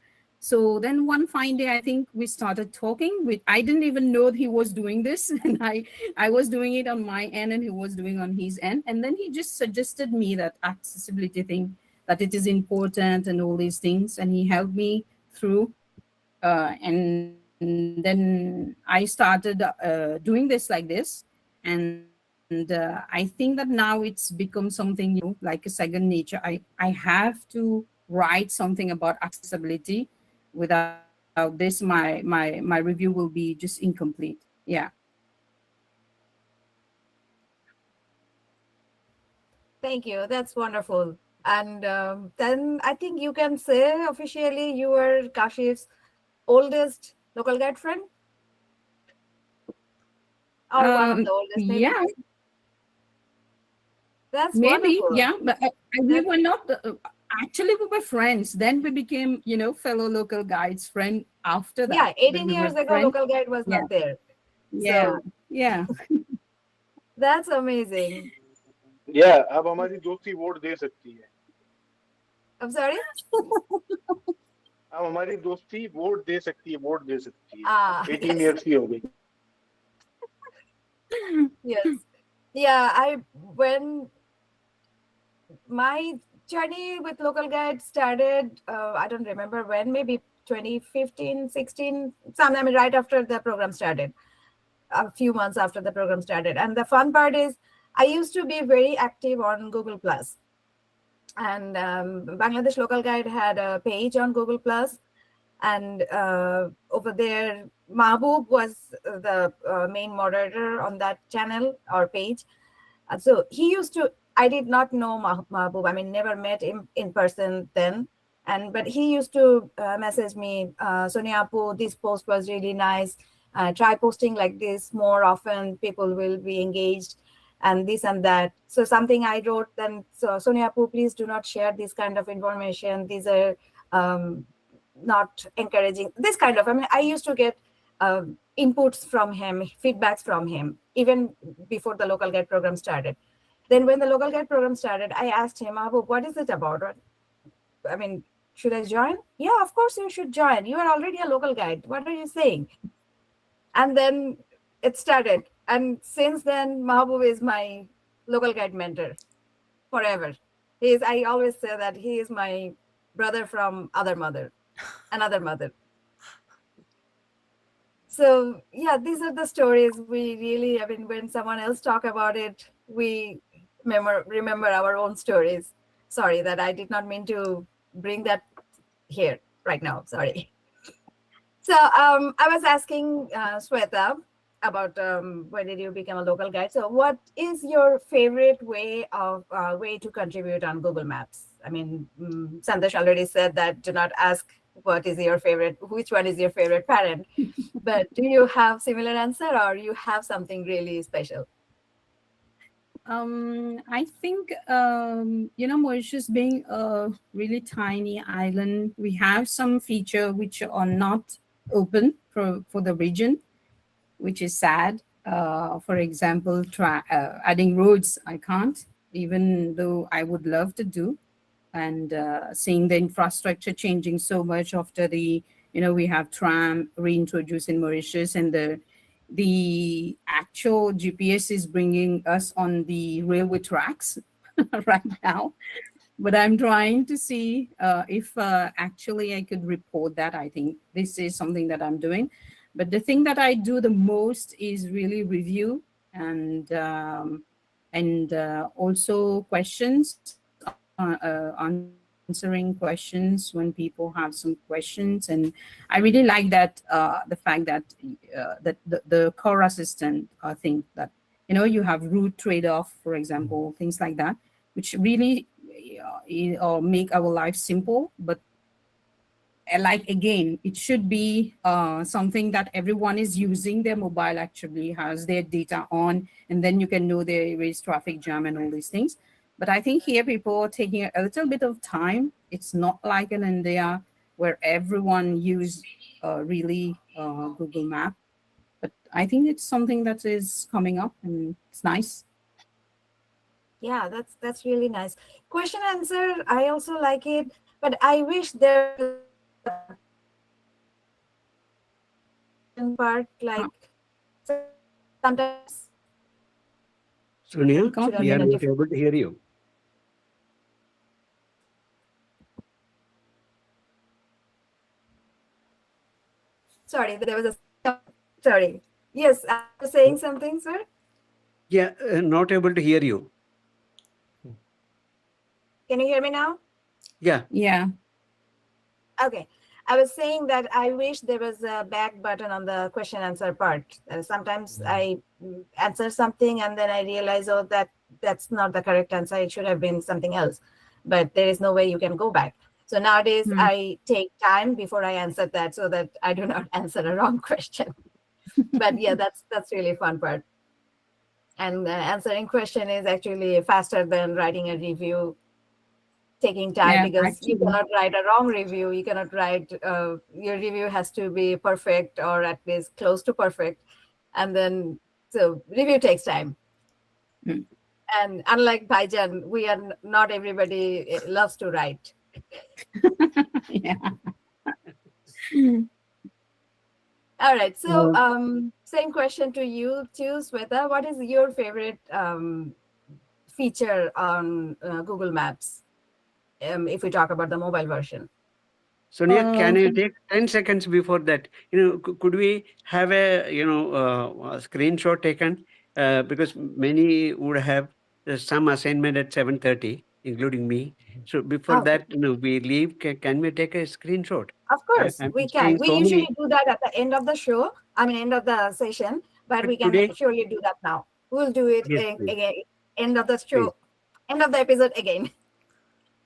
So then one fine day, I think we started talking. I didn't even know he was doing this, and I was doing it on my end, and he was doing on his end. And then he just suggested me that accessibility thing, that it is important and all these things, and he helped me through. And then I started doing this like this, and I think that now it's become something, like a second nature. I have to write something about accessibility. Without this, my review will be just incomplete. Yeah. Thank you. That's wonderful. And then I think you can say officially you are Kashif's oldest local guide friend, or one of the oldest, maybe. Yeah, That's maybe. wonderful. Yeah, but we That's, were not. Actually, we were friends. Then we became, fellow local guides friend after that. yeah, But 18 we were years ago, friends. local guide was Yeah, not there. yeah, So yeah. that's amazing. Yeah, अब हमारी दोस्ती vote दे सकती है. I'm sorry. अब हमारी दोस्ती vote दे सकती है, वोट दे सकती है. Ah, 18 yes, years की हो गई. yes. Yeah, when my journey with local guide started, I don't remember when, maybe 2015, 16, sometime right after the program started, a few months after the program started. And the fun part is I used to be very active on Google Plus, and Bangladesh Local Guide had a page on Google Plus, and over there Mahbub was the main moderator on that channel or page. So he used to, I did not know Mahbub, I mean, never met him in person then. But he used to message me, Sonia Apu, this post was really nice. Try posting like this more often, people will be engaged, and this and that. So something I wrote then, so Sonia Apu, please do not share this kind of information. These are not encouraging. This kind of, I mean, I used to get inputs from him, feedbacks from him, even before the local guide program started. Then when the local guide program started, I asked him, Mahbub, what is it about? I mean, should I join? Yeah, of course you should join. You are already a local guide. What are you saying? And then it started. And since then, Mahbub is my local guide mentor forever. I always say that he is my brother from another mother. So yeah, these are the stories we really, I mean, when someone else talk about it, we remember our own stories. Sorry that I did not mean to bring that here right now. Sorry. So I was asking Sweta about when did you become a local guide. So what is your favorite way to contribute on Google Maps? I mean, Santosh already said that do not ask which one is your favorite parent, but do you have similar answer or you have something really special? I think Mauritius being a really tiny island, we have some feature which are not open for the region, which is sad. For example, adding roads, I can't, even though I would love to do. And seeing the infrastructure changing so much after we have tram reintroduced in Mauritius, and the actual GPS is bringing us on the railway tracks right now. But I'm trying to see if actually I could report that. I think this is something that I'm doing. But the thing that I do the most is really review and also questions, answering questions when people have some questions. And I really like that the fact that the core assistant thing that you have route trade-off, for example, things like that, which really make our life simple. But like again, it should be something that everyone is using. Their mobile actually has their data on, and then you can know there is traffic jam and all these things. But I think here people are taking a little bit of time. It's not like in India where everyone use really Google Map. But I think it's something that is coming up, and it's nice. Yeah, that's really nice. Question answer, I also like it, but I wish there was a part like sometimes Sonia, should have we are been a not different. able to hear you. Sorry, there was a sorry. Yes, I was saying something, sir. Yeah, not able to hear you. Can you hear me now? Yeah. Yeah. Okay. I was saying that I wish there was a back button on the question answer part. Sometimes I answer something and then I realize, oh, that's not the correct answer. It should have been something else. But there is no way you can go back. So nowadays I take time before I answer that so that I do not answer a wrong question. But yeah, that's really fun part. And answering question is actually faster than writing a review, taking time, Yeah, because you actually. cannot write a wrong review. You cannot write your review has to be perfect or at least close to perfect, and then so review takes time. Mm. And unlike Baijan, we are not everybody loves to write. Yeah. All right, so same question to you too, Sweta. What is your favorite feature on Google Maps, if we talk about the mobile version? Sonia, can you take 10 seconds before that? Could we have a a screenshot taken? Because many would have some assignment at 7:30, including me. So before Okay. that, we leave. Can we take a screenshot? Of course, I'm we can. seeing We so usually many. do that at the end of the show. I mean, end of the session. But we can Today, surely do that now. We'll do it yes, please. again. End of the Please. show. End of the episode again.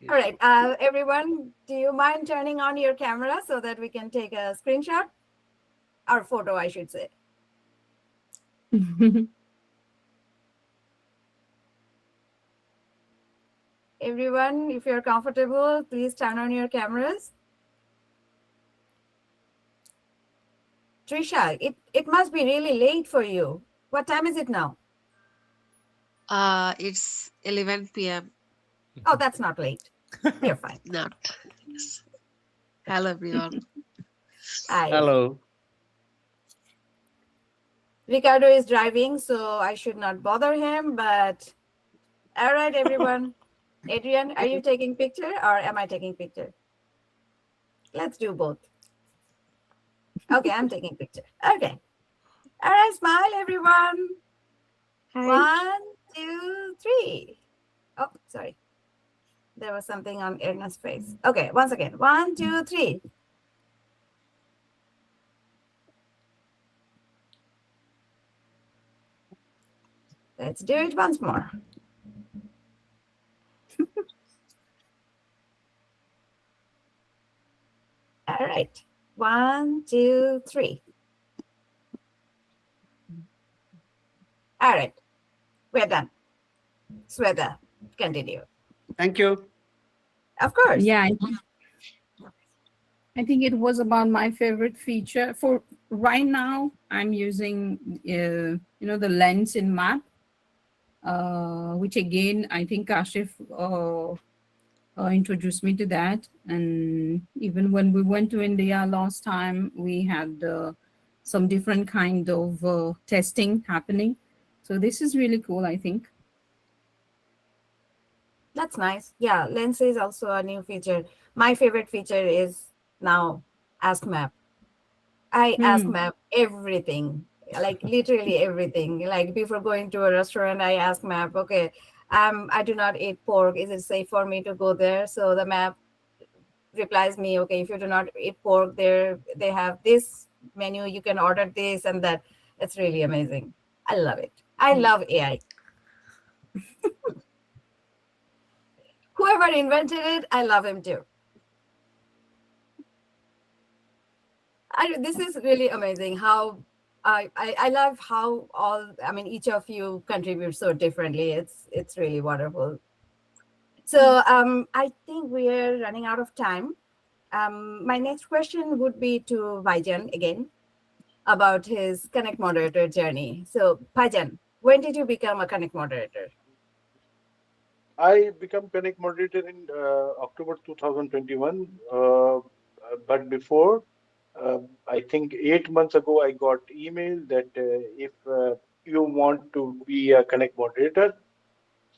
Yes. All right, everyone. Do you mind turning on your camera so that we can take a screenshot or photo, I should say? Everyone, if you're comfortable, please turn on your cameras. Trisha, it must be really late for you. What time is it now? It's 11 p.m. Oh, that's not late. You're fine. Not. Yes. Hello, everyone. I Hello. Ricardo is driving, so I should not bother him. But all right, everyone. Adrian, are you taking picture or am I taking picture? Let's do both. Okay, I'm taking picture. Okay. All right, smile, everyone. Hi. 1, 2, 3. Oh, sorry. There was something on Erna's face. Okay, once again. 1, 2, 3. Let's do it once more. All right. 1, 2, 3. All right. We're done. Sweta, continue. Thank you. Of course. Yeah, I think it was about my favorite feature. For right now, I'm using, the lens in map, which again, I think Kashif introduced me to that. And even when we went to India last time, we had some different kind of testing happening. So this is really cool, I think. That's nice. Yeah, Lens is also a new feature. My favorite feature is now Ask Map. I ask Map everything, like literally everything. Like before going to a restaurant, I ask Map, okay, I do not eat pork. Is it safe for me to go there? So the map replies me, okay, if you do not eat pork, there they have this menu. You can order this and that. It's really amazing. I love it. I love AI. Whoever invented it, I love him too. This is really amazing how I love how each of you contribute so differently. It's really wonderful. So I think we're running out of time. My next question would be to Vajan again about his Connect Moderator journey. So Vajan, when did you become a Connect Moderator? I become Connect Moderator in October 2021. But before, I think 8 months ago, I got email that if you want to be a Connect Moderator,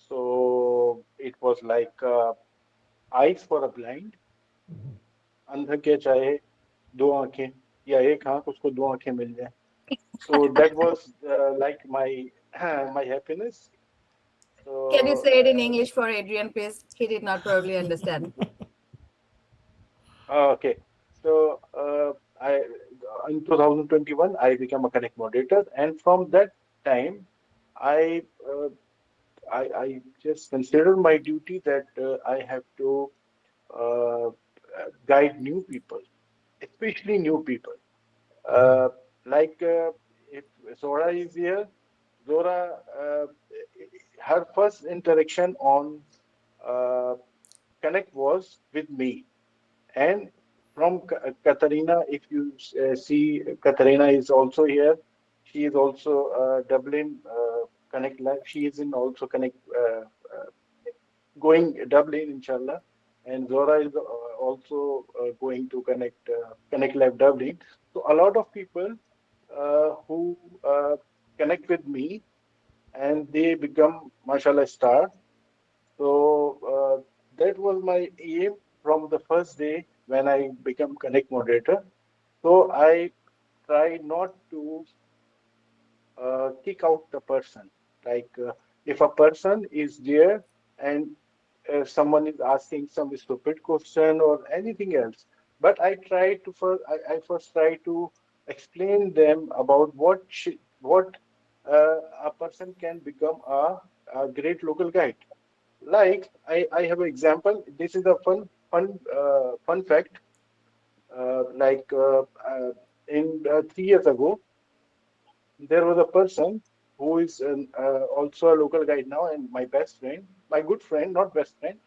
so it was like eyes for a blind. अंधा के चाहे दो आंखें या एक आंख उसको दो आंखें मिल जाए. So that was like my my happiness. Can you So say it in English for Adrian, please? He did not probably understand. okay. So I in 2021 I became a Connect moderator, and from that time I I just consider my duty that I have to uh, guide new people, especially new people. Uh, like if Zora is here, Zora, her first interaction on uh, Connect was with me. And from Katarina, if you see, Katarina is also here. She is also Dublin Connect Live. She is in also Connect going Dublin, inshallah. And Zora is also going to Connect Live Dublin. So a lot of people who connect with me and they become, mashallah, star. So that was my aim from the first day when I become Connect moderator. So I try not to kick out the person. Like if a person is there and someone is asking some stupid question or anything else, but I try to first I first try to explain them about what a person can become a great local guide. Like I have an example. This is a fun fact. Like in 3 years ago, there was a person who is also a local guide now and my best friend, my good friend, not best friend.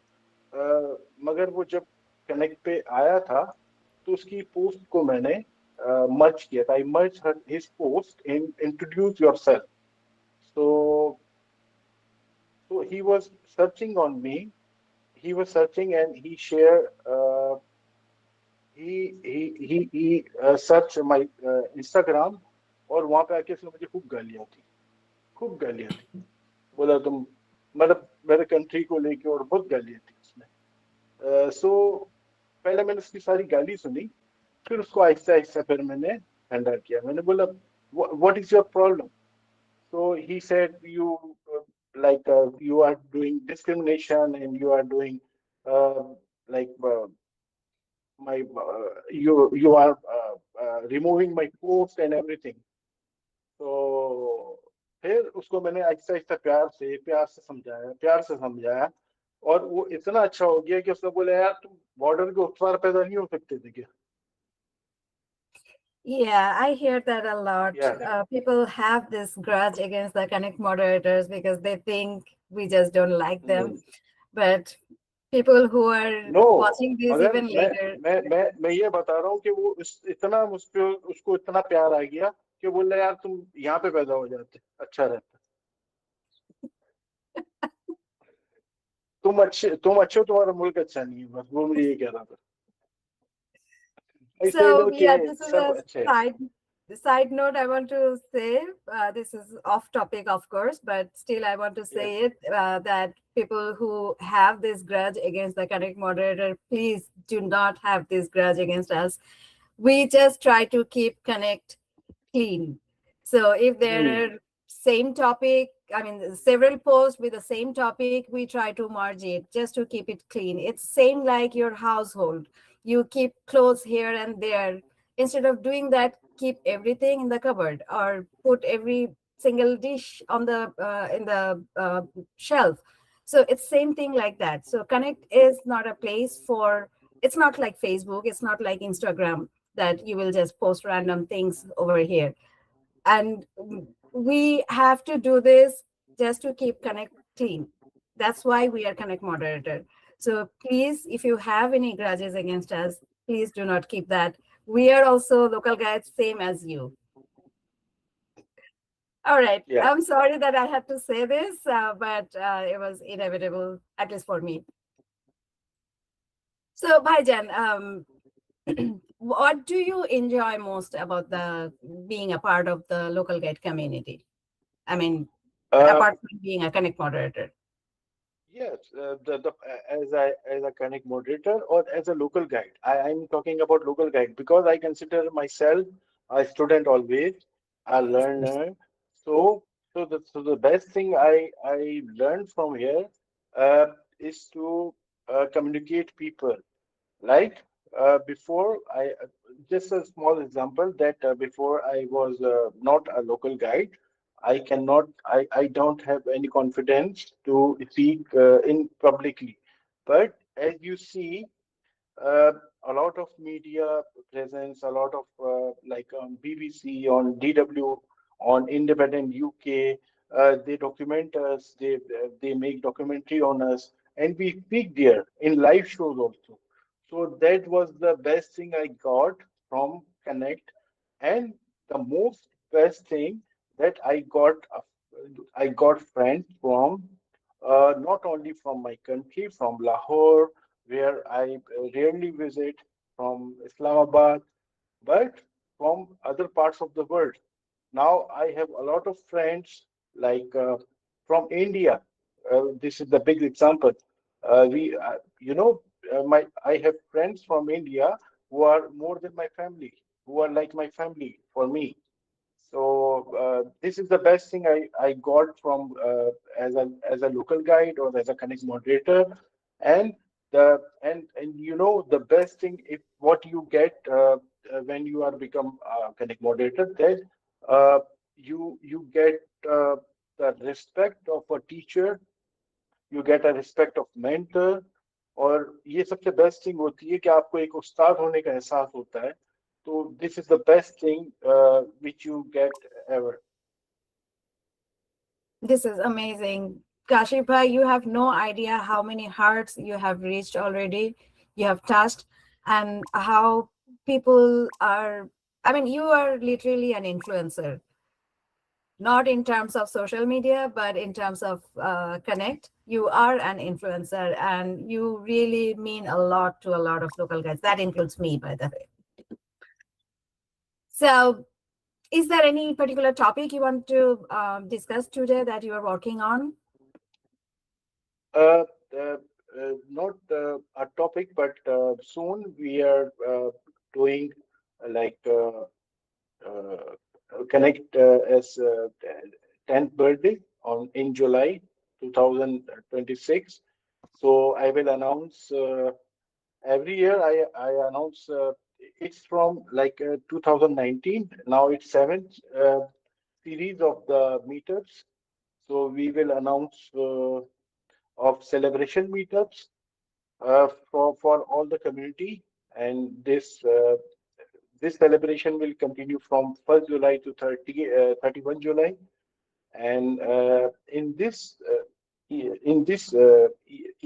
मगर वो जब connect पे आया था तो उसकी post को मैंने मर्ज किया था. I merged his post in introduce yourself. So he was searching on me. He was searching and he shared. He searched my Instagram और वहां पे आके उसने मुझे खूब गालियां थी बोला तुम मतलब मेरे कंट्री को लेके और बहुत गालियां थी उसने सो पहले मैंने उसकी सारी गाली सुनी फिर उसको आहिस्ता आहिस्ता फिर मैंने हैंडल किया मैंने बोला what is your problem so he said you you are doing discrimination and you are doing uh, like my you are removing my post and everything तो फिर उसको मैंने आहिस्ता आहिस्ता प्यार से समझाया और वो इतना अच्छा हो गया कि उसने बोला यार तुम बॉर्डर के उस पार पैदा नहीं हो सकते थे क्या Yeah, I hear that a lot. Yeah. People have this grudge against the Connect moderators because they think we just don't like them. But people who are now watching this मगर even later, मैं ये बता रहा हूँ कि वो इतना मुझ पे उसको इतना प्यार आ गया कि बोला यार तुम यहाँ पे पैदा हो जाते अच्छा रहता तुम अच्छे हो तुम्हारा मुल्क अच्छा नहीं है बस वो मुझे ये कह रहा था ऐसे so नो कि yeah, this is सब a अच्छे हैं side note I want to say. This is off topic, of course, but still I want to say it that people who have this grudge against the Connect moderator, please do not have this grudge against us. We just try to keep Connect clean. So if there are same topic, I mean several posts with the same topic, we try to merge it just to keep it clean. It's same like your household. You keep clothes here and there. Instead of doing that, keep everything in the cupboard or put every single dish on the in the shelf. So it's same thing like that. So Connect is not a place for. It's not like Facebook. It's not like Instagram that you will just post random things over here. And we have to do this just to keep Connect clean. That's why we are Connect moderator. So please, if you have any grudges against us, please do not keep that. We are also local guides, same as you. All right. Yeah. I'm sorry that I had to say this, but it was inevitable, at least for me. So, Bhaijan, what do you enjoy most about being a part of the local guide community? I mean, apart from being a Connect moderator. Yes, as a Connect moderator or as a local guide. I'm talking about local guide because I consider myself a student always, a learner. So the best thing I learned from here is to communicate people. Like before, just a small example that before I was not a local guide, I don't have any confidence to speak in publicly. But as you see, uh, a lot of media presence, a lot of BBC, on DW, on Independent UK. They document us. They make documentary on us, and we speak there in live shows also. So that was the best thing I got from Connect, and the most best thing that I got friends from not only from my country, from Lahore, where I rarely visit, from Islamabad, but from other parts of the world. Now I have a lot of friends from India. This is the big example. My I have friends from India who are more than my family, who are like my family for me. So this is the best thing I got from as a local guide or as a Connect moderator, and the best thing if what you get when you are become a Connect moderator that uh, you get the respect of a teacher, you get a respect of mentor, और ये सबसे best thing होती है कि आपको एक उस्ताद होने का एहसास होता है तो this is the best thing which you get ever. This is amazing. Kashif bhai, you have no idea how many hearts you have reached already, you have touched, and how people are, I mean, you are literally an influencer. not in terms of social media, but in terms of Connect. You are an influencer and you really mean a lot to a lot of local guides. That includes me, by the way. So is there any particular topic you want to discuss today that you are working on? Uh, uh, Not a topic, but soon we are doing like Connect as 10th birthday on in July 2026. So I will announce every year. I announce it's from like 2019. Now it's seventh series of the meetups. So we will announce of celebration meetups for all the community, and this celebration will continue from 1st July to 31 July. And in this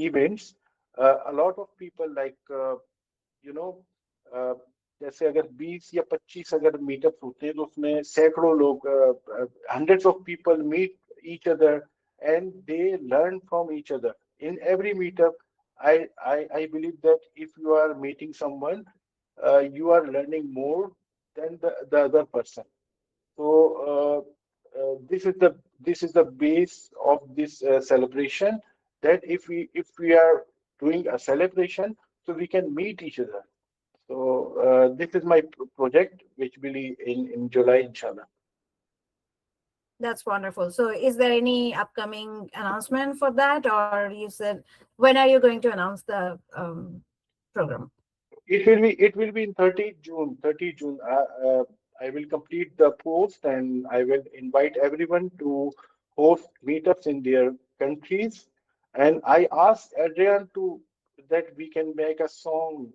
events, a lot of people like you know uh, जैसे अगर 20 या 25 अगर meetup होते हैं तो उसमें सैकड़ों लोग hundreds of people meet each other and they learn from each other in every meetup. I believe that if you are meeting someone, you are learning more than the other person. So this is the base of this celebration. That if we are doing a celebration, so we can meet each other. So this is my project, which will be in July, inshallah. That's wonderful. So is there any upcoming announcement for that? Or you said, when are you going to announce the program? It will be in 30 June. 30 June. I will complete the post and I will invite everyone to host meetups in their countries. And I asked Adrian to that we can make a song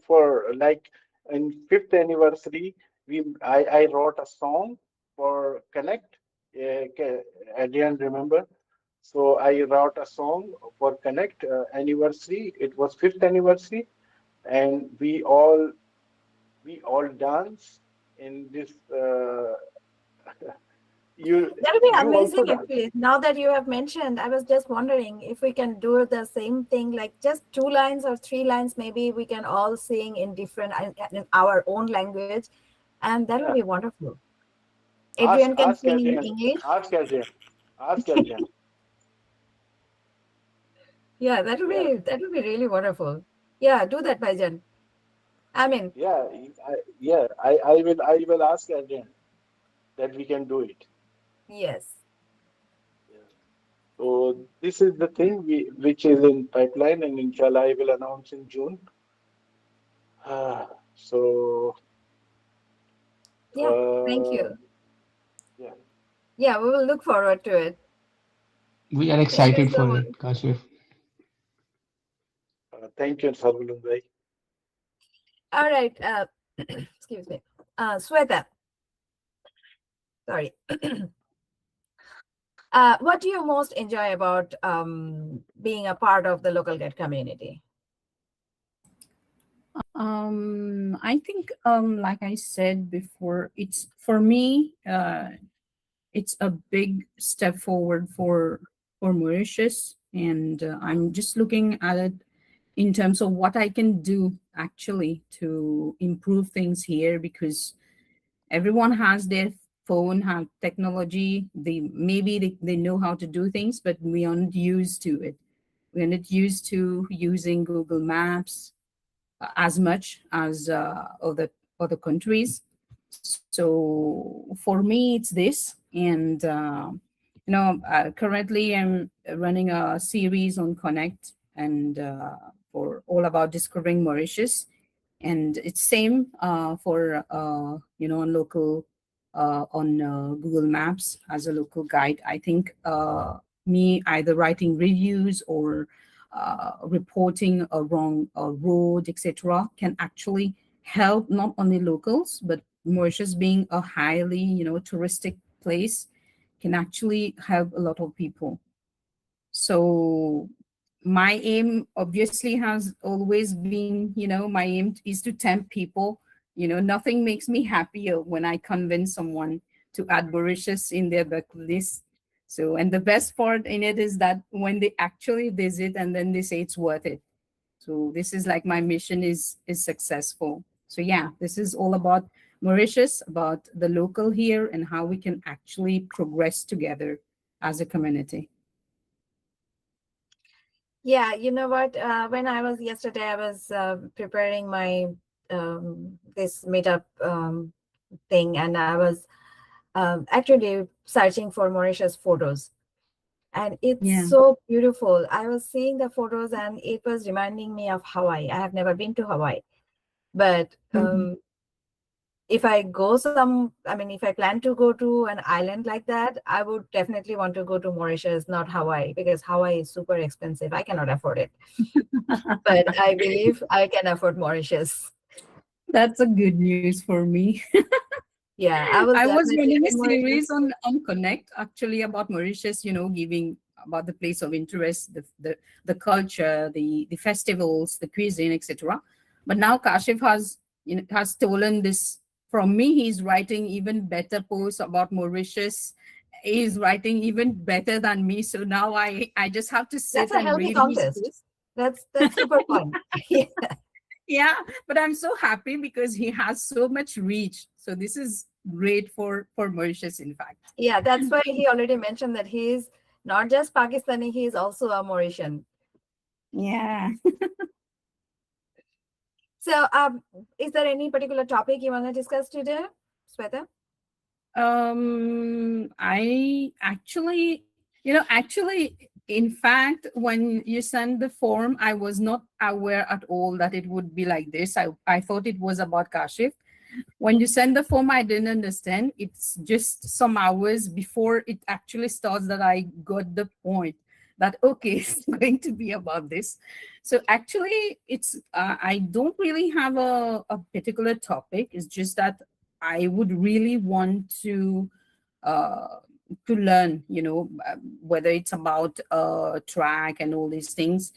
for like in fifth anniversary. I wrote a song for Connect. Adrian, remember? So I wrote a song for Connect anniversary. It was fifth anniversary, and we all dance in this. You That would be you also amazing, dance. actually. Now that you have mentioned, I was just wondering if we can do the same thing, like just 2 lines or 3 lines. Maybe we can all sing in different in our own language, and that would Yeah. be wonderful. Ask Adrian can ask sing in Adrian. English. Ask Adrian. Ask Adrian. Yeah, Yeah. that would be really wonderful. Yeah, do that, Baijan. I mean, Yeah. I will ask Adrian that we can do it. yes. Yeah. So this is the thing which is in pipeline, and inshallah I will announce in June. So Yeah, thank uh, you. yeah, Yeah, we will look forward to it. We are Thank you excited so for much. it, Kashif. thank you, Sarvulun bhai. All right. Excuse me. Sweta, sorry. What do you most enjoy about being a part of the local guide community? I think, like I said before, it's for me, it's a big step forward for Mauritius, and I'm just looking at it in terms of what I can do actually to improve things here, because everyone has their phone, have technology. They know how to do things, but we aren't used to it. We're not used to using Google Maps as much as other countries. So for me, it's this, and currently I'm running a series on Connect, and for all about discovering Mauritius, and it's same for on local on Google Maps as a local guide. I think me either writing reviews or reporting a wrong road, etc., can actually help not only locals, but Mauritius being a highly touristic place can actually help a lot of people. So my aim obviously has always been, my aim is to tempt people. Nothing makes me happier when I convince someone to add Mauritius in their bucket list. So, and the best part in it is that when they actually visit and then they say it's worth it. So this is like my mission is successful. So yeah, this is all about Mauritius, about the local here and how we can actually progress together as a community. Yeah, you know what? When I was yesterday, I was preparing my this meetup thing, and I was actually searching for Mauritius photos, and it's Yeah. so beautiful. I was seeing the photos, and it was reminding me of Hawaii. I have never been to Hawaii, but Mhm. if I go if I plan to go to an island like that, I would definitely want to go to Mauritius, not Hawaii, because Hawaii is super expensive. I cannot afford it. But I believe I can afford Mauritius. That's a good news for me. Yeah, I will I was definitely running a be in Mauritius. series on Connect actually about Mauritius, giving about the place of interest, the culture, the festivals, the cuisine, etc. But now Kashif has stolen this from me. He's writing even better posts about Mauritius. He's writing even better than me. So now I just have to That's sit a and healthy read his contest. posts. That's super fun. Yeah. Yeah, but I'm so happy because he has so much reach. So this is great for Mauritius, in fact. Yeah, that's why he already mentioned that he is not just Pakistani, he is also a Mauritian. Yeah. So, is there any particular topic you want to discuss today, Sweta? I actually, in fact, when you sent the form, I was not aware at all that it would be like this. I thought it was about Kashif. When you send the form, I didn't understand. It's just some hours before it actually starts that I got the point that, okay, it's going to be about this. So actually, I don't really have a particular topic. It's just that I would really want uh, to learn, whether it's about track and all these things,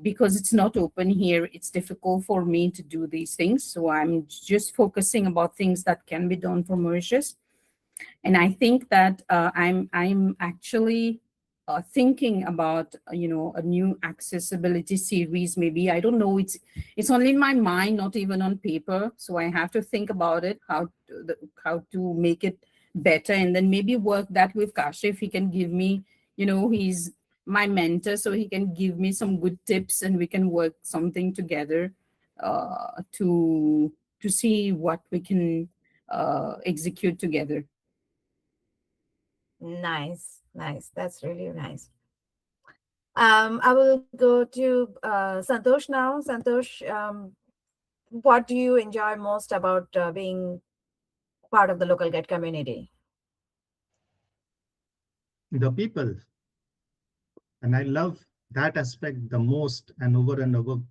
because it's not open here. It's difficult for me to do these things. So I'm just focusing about things that can be done for Mauritius. And I think that I'm actually thinking about a new accessibility series. Maybe, I don't know. It's only in my mind, not even on paper. So I have to think about it, how to make it better, and then maybe work that with Kashif. He can give me, he's my mentor, so he can give me some good tips, and we can work something together to see what we can execute together. Nice, nice. That's really nice. I will go to Santosh now. Santosh, what do you enjoy most about being part of the local guide community? The people. And I love that aspect the most and over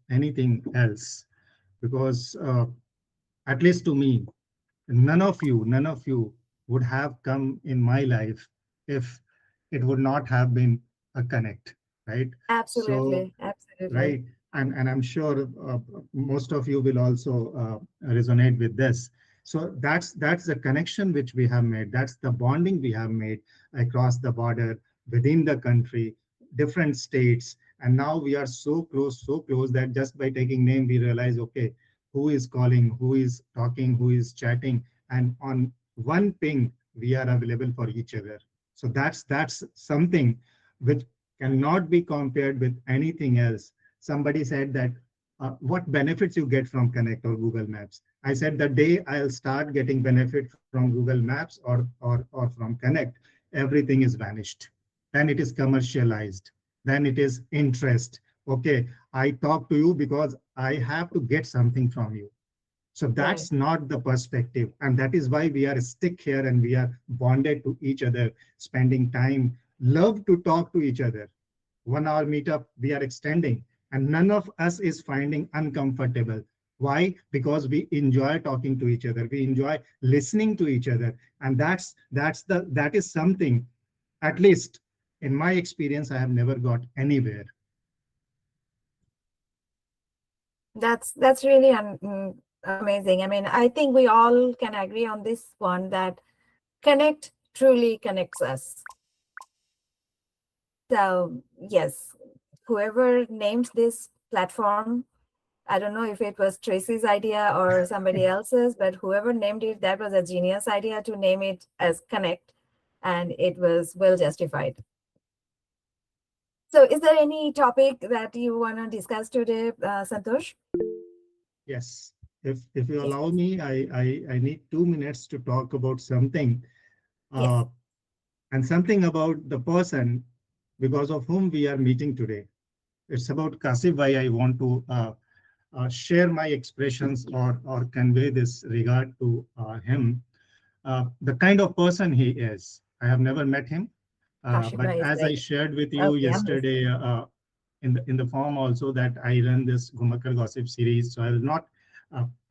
anything else, because at least to me, none of you would have come in my life if it would not have been a connect, right? So, Absolutely, absolutely. right, and I'm sure most of you will also resonate with this. So that's the connection which we have made. That's the bonding we have made across the border, within the country, different states, and now we are so close that just by taking name we realize, okay, who is calling, who is talking, who is chatting, and on one ping we are available for each other. So that's something which cannot be compared with anything else. Somebody said that, what benefits you get from Connect or Google Maps? I said the day I'll start getting benefit from Google Maps or from Connect, everything is vanished. Then it is commercialized. Then it is interest. Okay, I talk to you because I have to get something from you. So Right. that's not the perspective. And that is why we are stick here and we are bonded to each other, spending time, love to talk to each other. 1 hour meetup we are extending, and none of us is finding uncomfortable. Why? Because we enjoy talking to each other. We enjoy listening to each other. And that is something, at least in my experience, I have never got anywhere. That's really amazing. I mean, I think we all can agree on this one that Connect truly connects us. So, yes, whoever named this platform, I don't know if it was Tracy's idea or somebody else's, but whoever named it, that was a genius idea to name it as Connect, and it was well justified. So, is there any topic that you want to discuss today, Santosh? Yes. If you allow me, I need 2 minutes to talk about something, Yes. and something about the person because of whom we are meeting today. It's about Kashif Bhai. I want to share my expressions or convey this regard to him. The kind of person he is. I have never met him, Kashif but Bhai is as I great. shared with you Okay, I'm yesterday in the form also that I run this Gumakar Gossip series, so I will not.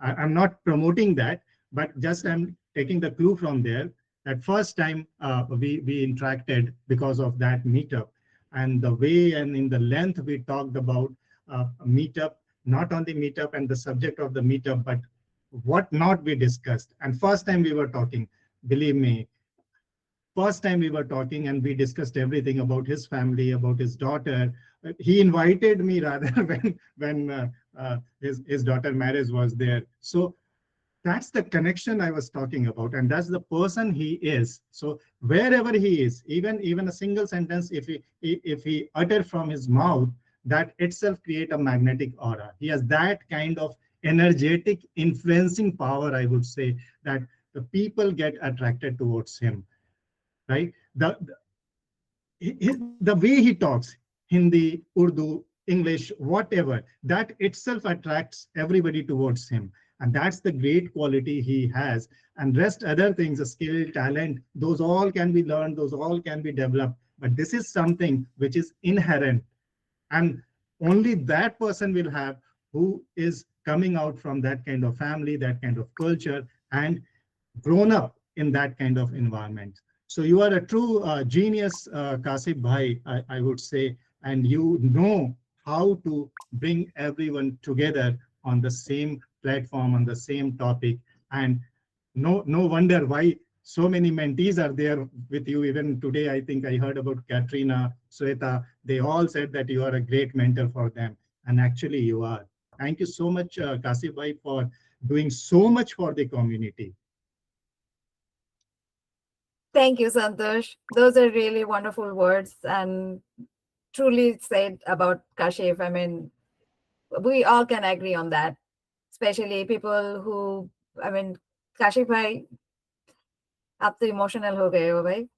I'm not promoting that, but just I'm taking the clue from there. That first time we interacted because of that meetup, and the way and in the length we talked about a meetup, not on the meetup and the subject of the meetup, but what not we discussed. And first time we were talking, believe me, first time we were talking and we discussed everything about his family, about his daughter. He invited me rather when his daughter marriage was there. So that's the connection I was talking about, and that's the person he is. So wherever he is, even a single sentence, if he utter from his mouth, that itself create a magnetic aura. He has that kind of energetic influencing power, I would say, that the people get attracted towards him, right? The way he talks, Hindi, Urdu, English, whatever, that itself attracts everybody towards him. And that's the great quality he has. And rest other things, the skill, talent, those all can be learned, those all can be developed. But this is something which is inherent. And only that person will have who is coming out from that kind of family, that kind of culture, and grown up in that kind of environment. So you are a true genius, Kashif Bhai, I would say, and you know how to bring everyone together on the same platform, on the same topic. And no wonder why so many mentees are there with you. Even today, I think I heard about Katrina, Sweta. They all said that you are a great mentor for them. And actually you are. Thank you so much, Kashif Bhai, for doing so much for the community. Thank you, Santosh. Those are really wonderful words and truly said about Kashif. I mean, we all can agree on that, especially people who, I mean, Kashif bhai, आप तो emotional हो गए हो भाई.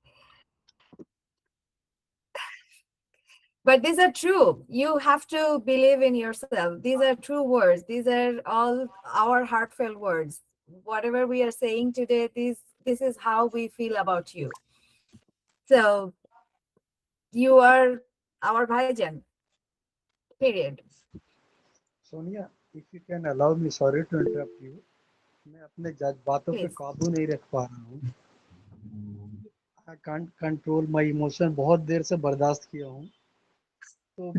But these are true. You have to believe in yourself. These are true words. These are all our heartfelt words. Whatever we are saying today, this is how we feel about you. So you are our bhaijan. Period. Sonia, if you can allow me, sorry to interrupt you. मैं अपने जज्बातों पे Please. काबू नहीं रख पा रहा हूँ. I can't control my emotion. बहुत देर से बर्दाश्त किया हूँ. तो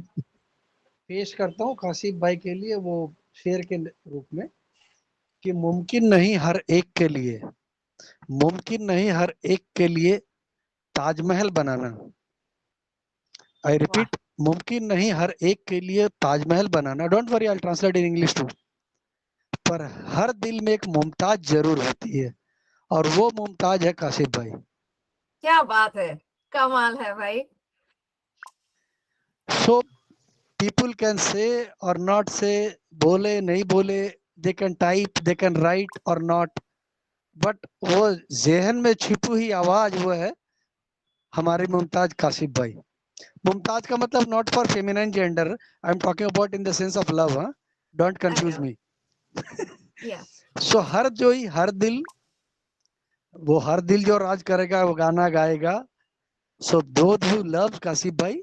पेश करता हूँ काशिफ भाई के लिए वो शेर के रूप में कि मुमकिन नहीं हर एक के लिए, मुमकिन नहीं हर एक के लिए ताजमहल बनाना. आई रिपीट, मुमकिन नहीं हर एक के लिए ताजमहल बनाना. Don't worry, I translate in English too. पर हर दिल में एक मुमताज जरूर होती है, और वो मुमताज है काशिफ भाई. क्या बात है, कमाल है भाई. So people can say or not say, बोले नहीं बोले, they can type, they can write or not, but वो जहन में छिपी हुई आवाज वो है हमारे मुमताज काशिफ भाई. मुमताज का मतलब not for feminine gender, I'm talking about in the sense of love, huh? Don't confuse me. Yeah. So हर दिल, वो हर दिल जो राज करेगा वो गाना गाएगा. So those who love Kashif भाई,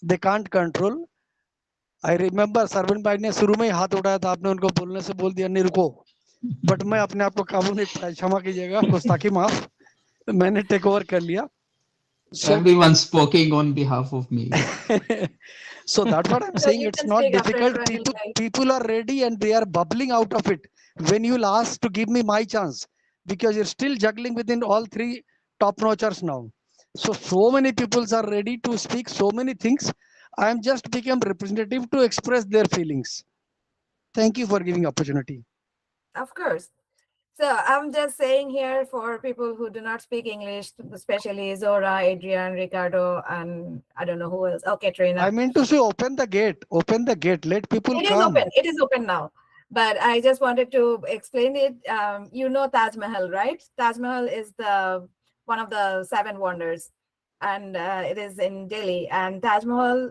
they can't control. I remember Sarvin भाई ने शुरू में ही हाथ उठाया था, आपने उनको बोलने से बोल दिया नहीं रुको, बट मैं अपने आप को काबू नहीं पाया. क्षमा कीजिएगा, गुस्ताखी माफ, मैंने टेक ओवर कर लिया. Everyone speaking on behalf of me. So that's what I'm So saying. you It's can not speak after difficult. Swahili, right? People are ready and they are bubbling out of it. When you'll ask to give me my chance, because you're still juggling within all three top notchers now. So many people are ready to speak so many things. I am just become representative to express their feelings. Thank you for giving opportunity. Of course. So I'm just saying here for people who do not speak English, especially Zora, Adrian, Ricardo, and I don't know who else. Oh, I Katrina. mean to say, open the gate, let people It is come. open. It is open now. But I just wanted to explain it. You know Taj Mahal, right? Taj Mahal is the one of the seven wonders, and it is in Delhi. And Taj Mahal,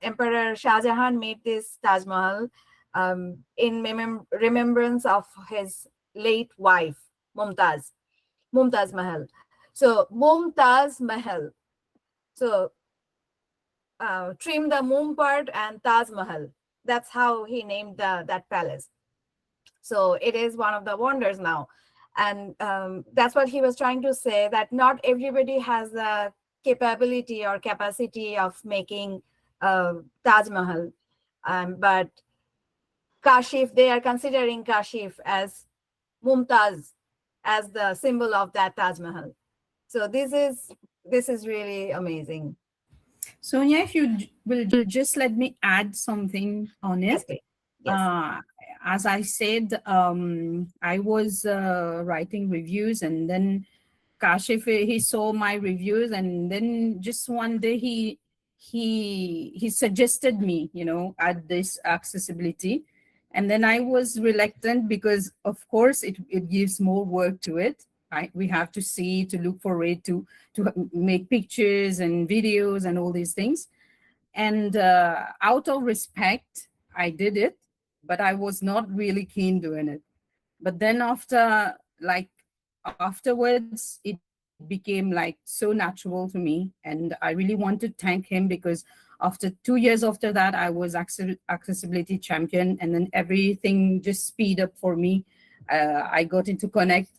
Emperor Shah Jahan made this Taj Mahal in remembrance of his late wife, Mumtaz, Mumtaz Mahal. So Mumtaz Mahal. So trim the Mum part and Taj Mahal. That's how he named that palace. So it is one of the wonders now. And that's what he was trying to say, that not everybody has the capability or capacity of making Taj Mahal. But Kashif, they are considering Kashif as Mumtaz, as the symbol of that Taj Mahal. So this is really amazing. Sonia, if you will just let me add something on Yes, it. please. Yes. As I said, I was writing reviews, and then Kashif, he saw my reviews, and then just one day he suggested me, add this accessibility, and then I was reluctant because of course it gives more work to it. We have to see, to look for it, to make pictures and videos and all these things. And out of respect, I did it, but I was not really keen doing it. But then afterwards, it became like so natural to me, and I really want to thank him because after 2 years after that, I was accessibility champion, and then everything just speed up for me. I got into Connect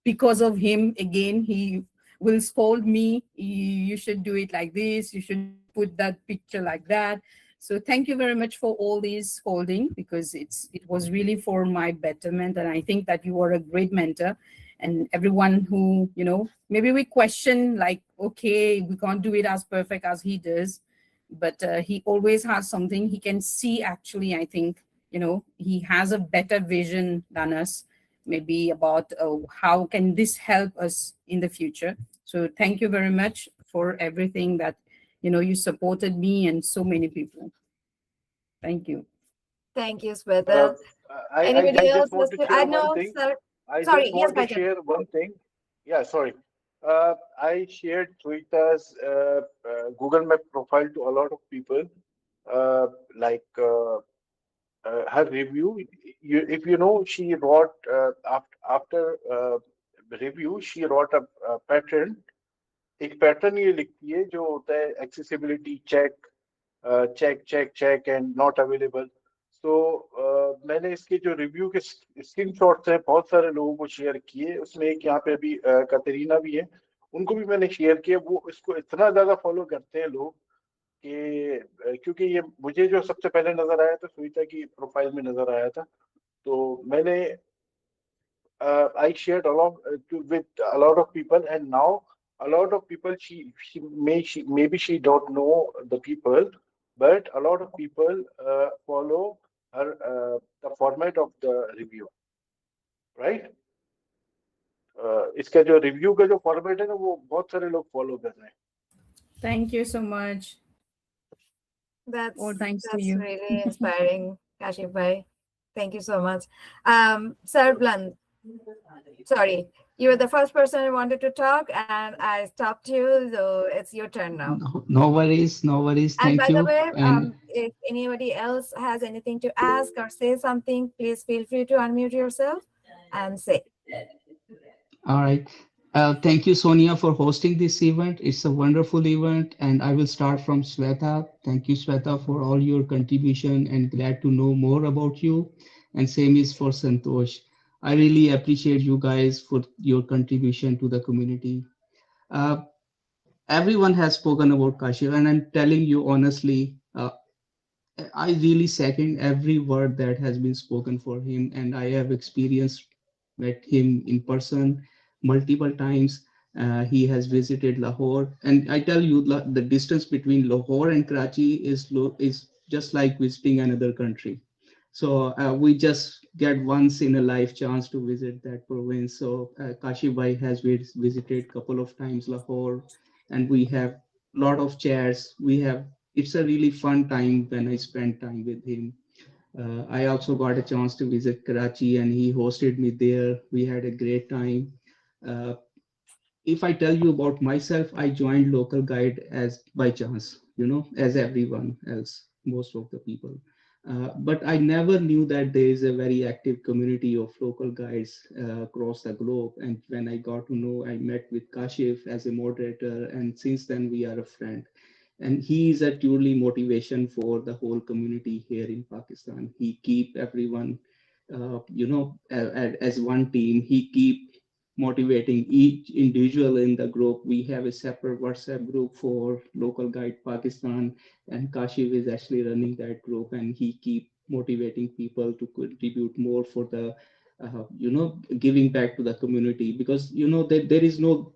because of him. Again, he will scold me, you should do it like this, you should put that picture like that. So thank you very much for all these scolding, because it was really for my betterment, and I think that you are a great mentor. And everyone who, maybe we question, like, okay, we can't do it as perfect as he does, but he always has something he can see. Actually, I think, he has a better vision than us, maybe about how can this help us in the future. So thank you very much for everything that, you supported me and so many people. Thank you. Thank you, Uh, Sweta. I Anybody else? just want to I share one know, thing. sir. I Sorry, just yes, want to Baijan. share one thing. Yeah, sorry. I shared Sweta's Google Map profile to a lot of people. Uh, like her review, if you know, she wrote after review, she wrote a pattern. एक pattern ये लिखती है जो होता है accessibility check check check check and not available. So मैंने इसके जो रिव्यू के स्क्रीनशॉट्स हैं बहुत सारे लोगों को शेयर किए. उसमें एक यहाँ पे अभी कतरीना भी है, उनको भी मैंने शेयर किया. वो इसको इतना ज्यादा फॉलो करते हैं लोग कि क्योंकि ये मुझे जो सबसे पहले नजर आया था सुनीता की प्रोफाइल में नजर आया था, तो मैंने I shared along with a lot of people, and now a lot of people she maybe she don't know the people, but a lot of people follow her the format of the review, right? इसका जो review का जो format है ना वो बहुत सारे लोग फॉलो कर रहे हैं. Thank you so much. That's All thanks to that's you. really inspiring, Kashif bhai. Thank you so much. Sir Blunt, sorry, you were the first person who wanted to talk, and I stopped you. So it's your turn now. No worries, no worries. And Thank by the you. way, And if anybody else has anything to ask or say something, please feel free to unmute yourself and say. all right. Thank you, Sonia, for hosting this event. It's a wonderful event, and I will start from Sweta. Thank you, Sweta, for all your contribution, and glad to know more about you. And same is for Santosh. I really appreciate you guys for your contribution to the community. Uh, Everyone has spoken about Kashif, and I'm telling you honestly, I really second every word that has been spoken for him, and I have experienced met him in person multiple times. He has visited Lahore, and I tell you, the distance between Lahore and Karachi is just like visiting another country. So we just get once in a life chance to visit that province. So Kashif Bhai has visited couple of times Lahore, and we have lot of chats. It's a really fun time when I spend time with him. I also got a chance to visit Karachi, and he hosted me there. We had a great time. Uh, if I tell you about myself, I joined Local Guide as by chance, as everyone else, most of the people. But I never knew that there is a very active community of local guides across the globe. And when I got to know, I met with Kashif as a moderator, and since then we are a friend. And he is a truly motivation for the whole community here in Pakistan. He keep everyone, as one team. He keep motivating each individual in the group. We have a separate WhatsApp group for Local Guide Pakistan, and Kashif is actually running that group, and he keep motivating people to contribute more for the, giving back to the community, because that there is no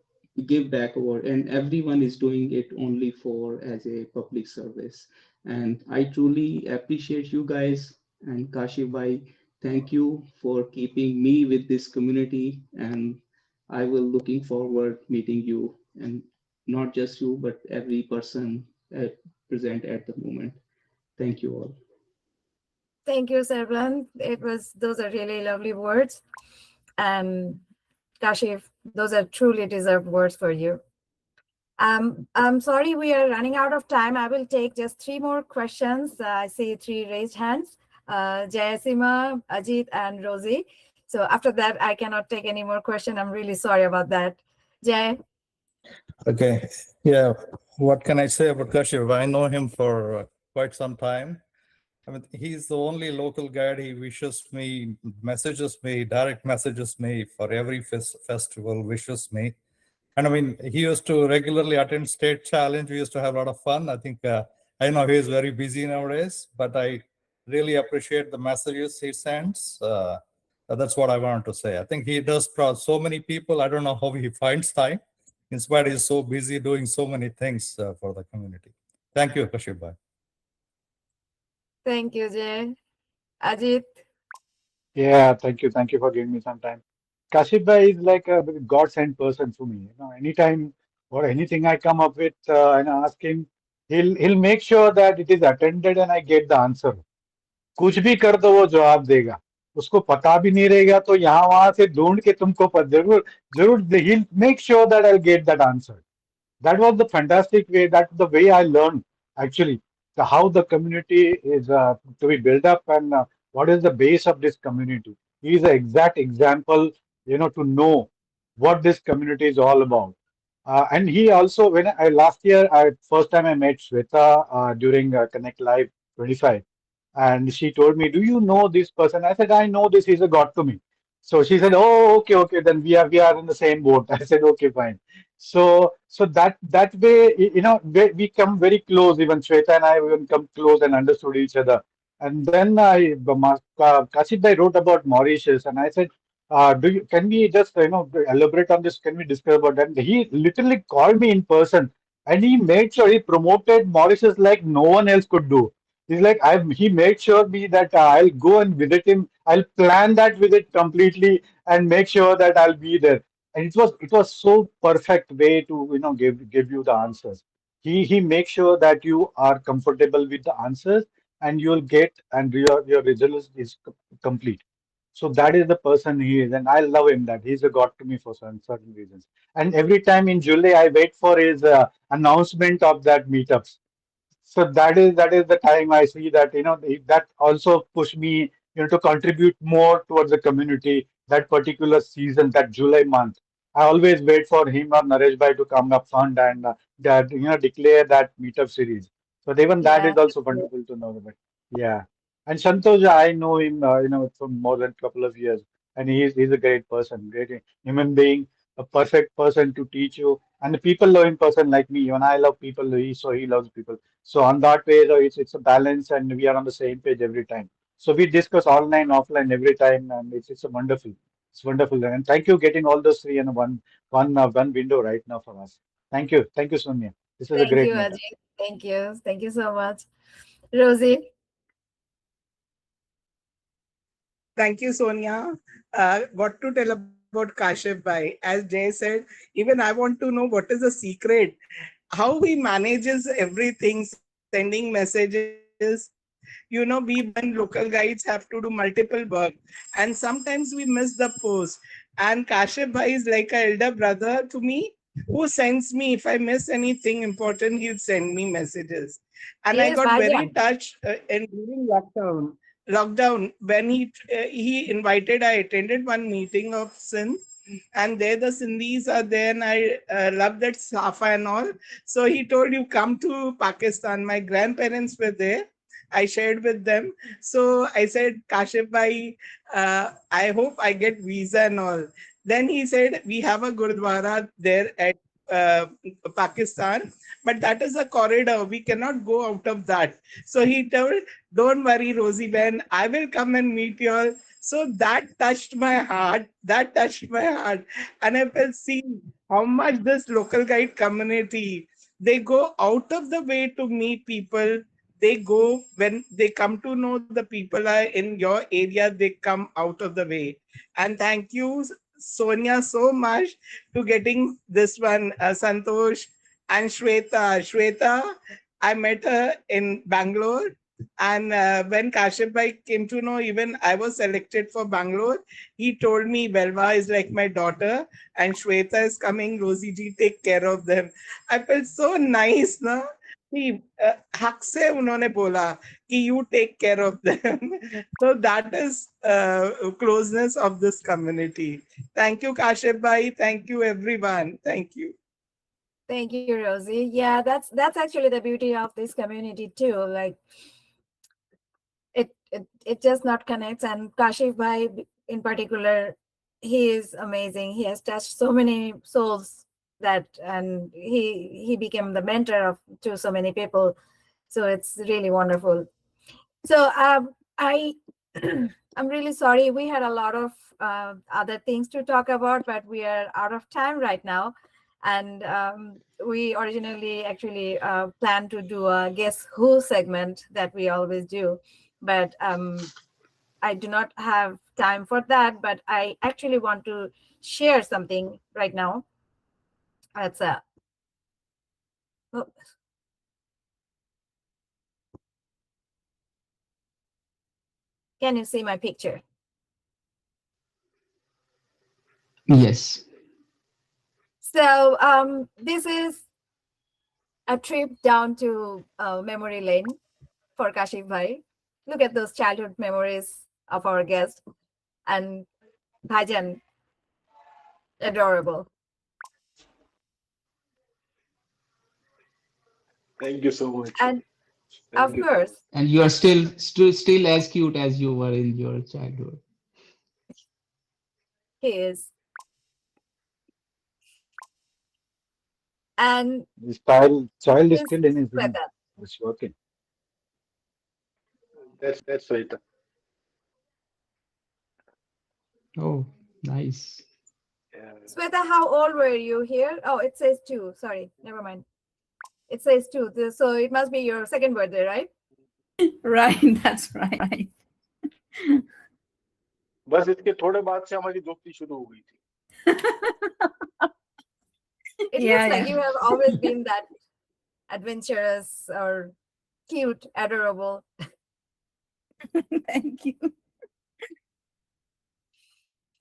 give back award, and everyone is doing it only for as a public service. And I truly appreciate you guys, and Kashif bhai, thank you for keeping me with this community, and I will looking forward meeting you, and not just you, but every person present at the moment. Thank you all. Thank you, Sarvan. Those are really lovely words. And Kashif, those are truly deserved words for you. I'm sorry we are running out of time. I will take just 3 more questions. I see 3 raised hands. Jayasima, Ajit, and Rosie. So after that, I cannot take any more question. I'm really sorry about that. Jay? Okay. Yeah. What can I say about Kashif? I know him for quite some time. I mean, he's the only local guide. He wishes me, messages me, direct messages me for every festival, wishes me. And I mean, he used to regularly attend State Challenge. We used to have a lot of fun. I think, I know he is very busy nowadays, but I really appreciate the messages he sends. That's what I wanted to say. I think he does so many people. I don't know how he finds time. In spite, he's so busy doing so many things for the community. Thank you, Kashif bhai. Thank you, Jay. Ajit? Yeah, thank you. Thank you for giving me some time. Kashif bhai is like a God sent person to me. Anytime or anything I come up with and ask him, he'll make sure that it is attended and I get the answer. कुछ भी कर दो वो जवाब देगा उसको पता भी नहीं रहेगा तो यहाँ वहां से ढूंढ के तुमको जरूर जरूर he'll make sure that I'll get that answer. That was the fantastic way. That's the way I learned actually how the community is to be built up and what is the base of this community. He is an exact example, to know what this community is all about. And he also, when last year, first time I met Sweta during Connect Live 25, and she told me, "Do you know this person?" I said, "I know this. He's a god to me." So she said, "Oh, okay, okay. Then we are in the same boat." I said, "Okay, fine." So that way, we come very close. Even Shweta and I even come close and understood each other. And then Kashif bhai wrote about Mauritius, and I said, can we just elaborate on this? Can we discuss about that?" And he literally called me in person, and he made sure he promoted Mauritius like no one else could do. He's like, he made sure me that I'll go and visit him. I'll plan that visit completely and make sure that I'll be there. And it was so perfect way to give you the answers. He makes sure that you are comfortable with the answers and you'll get and your result is complete. So that is the person he is, and I love him. That he's a god to me for certain reasons. And every time in July, I wait for his announcement of that meetups. So that is the time I see that that also push me to contribute more towards the community that particular season, that July month. I always wait for him or Naresh bhai to come up front and that declare that meetup series. So even that Yeah. is also wonderful to know about. Yeah, and Santosh, I know him from more than a couple of years, and he's a great person, great human being, a perfect person to teach you, and a people loving person like me. Even I love people, he loves people. So on that way, it's a balance, and we are on the same page every time. So we discuss online, offline every time, and it's a wonderful. It's wonderful. And thank you getting all those three in one window right now for us. Thank you. Thank you, Sonia. This is a Thank great you, meetup. Ajay. Thank you. Thank you so much. Rosie? Thank you, Sonia. What to tell about Kashif Bhai? As Jay said, even I want to know what is the secret, how he manages everything, sending messages. We when local guides have to do multiple work, and sometimes we miss the post. And Kashif Bhai is like an elder brother to me who sends me, if I miss anything important, he'll send me messages. And I Yes, got very Bhajan. touched in during lockdown when he invited. I attended one meeting of Sindh, and there the Sindhis are there, and I love that Safa and all. So he told, you come to Pakistan. My grandparents were there. I shared with them. So I said, Kashif bhai, I hope I get visa and all. Then he said, we have a gurdwara there at uh, Pakistan, but that is a corridor. We cannot go out of that. So he told, don't worry, Rosie Ben, I will come and meet you all. So that touched my heart. That touched my heart. And I felt, see how much this local guide community, they go out of the way to meet people. They go when they come to know the people are in your area, they come out of the way. And thank you, Sonia, so much to getting this one, Santosh and Sweta. Sweta, I met her in Bangalore. And when Kashif Bhai came to know, even I was selected for Bangalore, he told me, Belva is like my daughter and Sweta is coming, Rosie ji, take care of them. I felt so nice, na? कि हक से उन्होंने बोला कि you take care of them. So that is closeness of this community. Thank you, Kashif Bhai. Thank you, everyone. Thank you. Thank you, Rosie. Yeah, that's actually the beauty of this community too. Like it just not connects, and Kashif Bhai in particular, he is amazing. He has touched so many souls that, and he became the mentor of to so many people. So it's really wonderful. So I I'm really sorry. We had a lot of other things to talk about, but we are out of time right now. And we originally actually planned to do a Guess Who segment that we always do, but I do not have time for that. But I actually want to share something right now. That's a. Oh. Can you see my picture? Yes. So this is a trip down to memory lane for Kashif Bhai. Look at those childhood memories of our guest, and Bhajan, adorable. Thank you so much. And Thank of you. course, And you are still as cute as you were in your childhood. he is. And This child is this still in his room. Sweta. It's working. That's right. Oh, nice. Yeah. Sweta, how old were you here? Oh, it says 2. Sorry, never mind. It says 2. So it must be your second birthday, right? Right, that's right. बस इसके थोड़े बाद से हमारी दोस्ती शुरू हो गई थी. It Yeah, looks like yeah. you have always been that adventurous or cute, adorable. Thank you.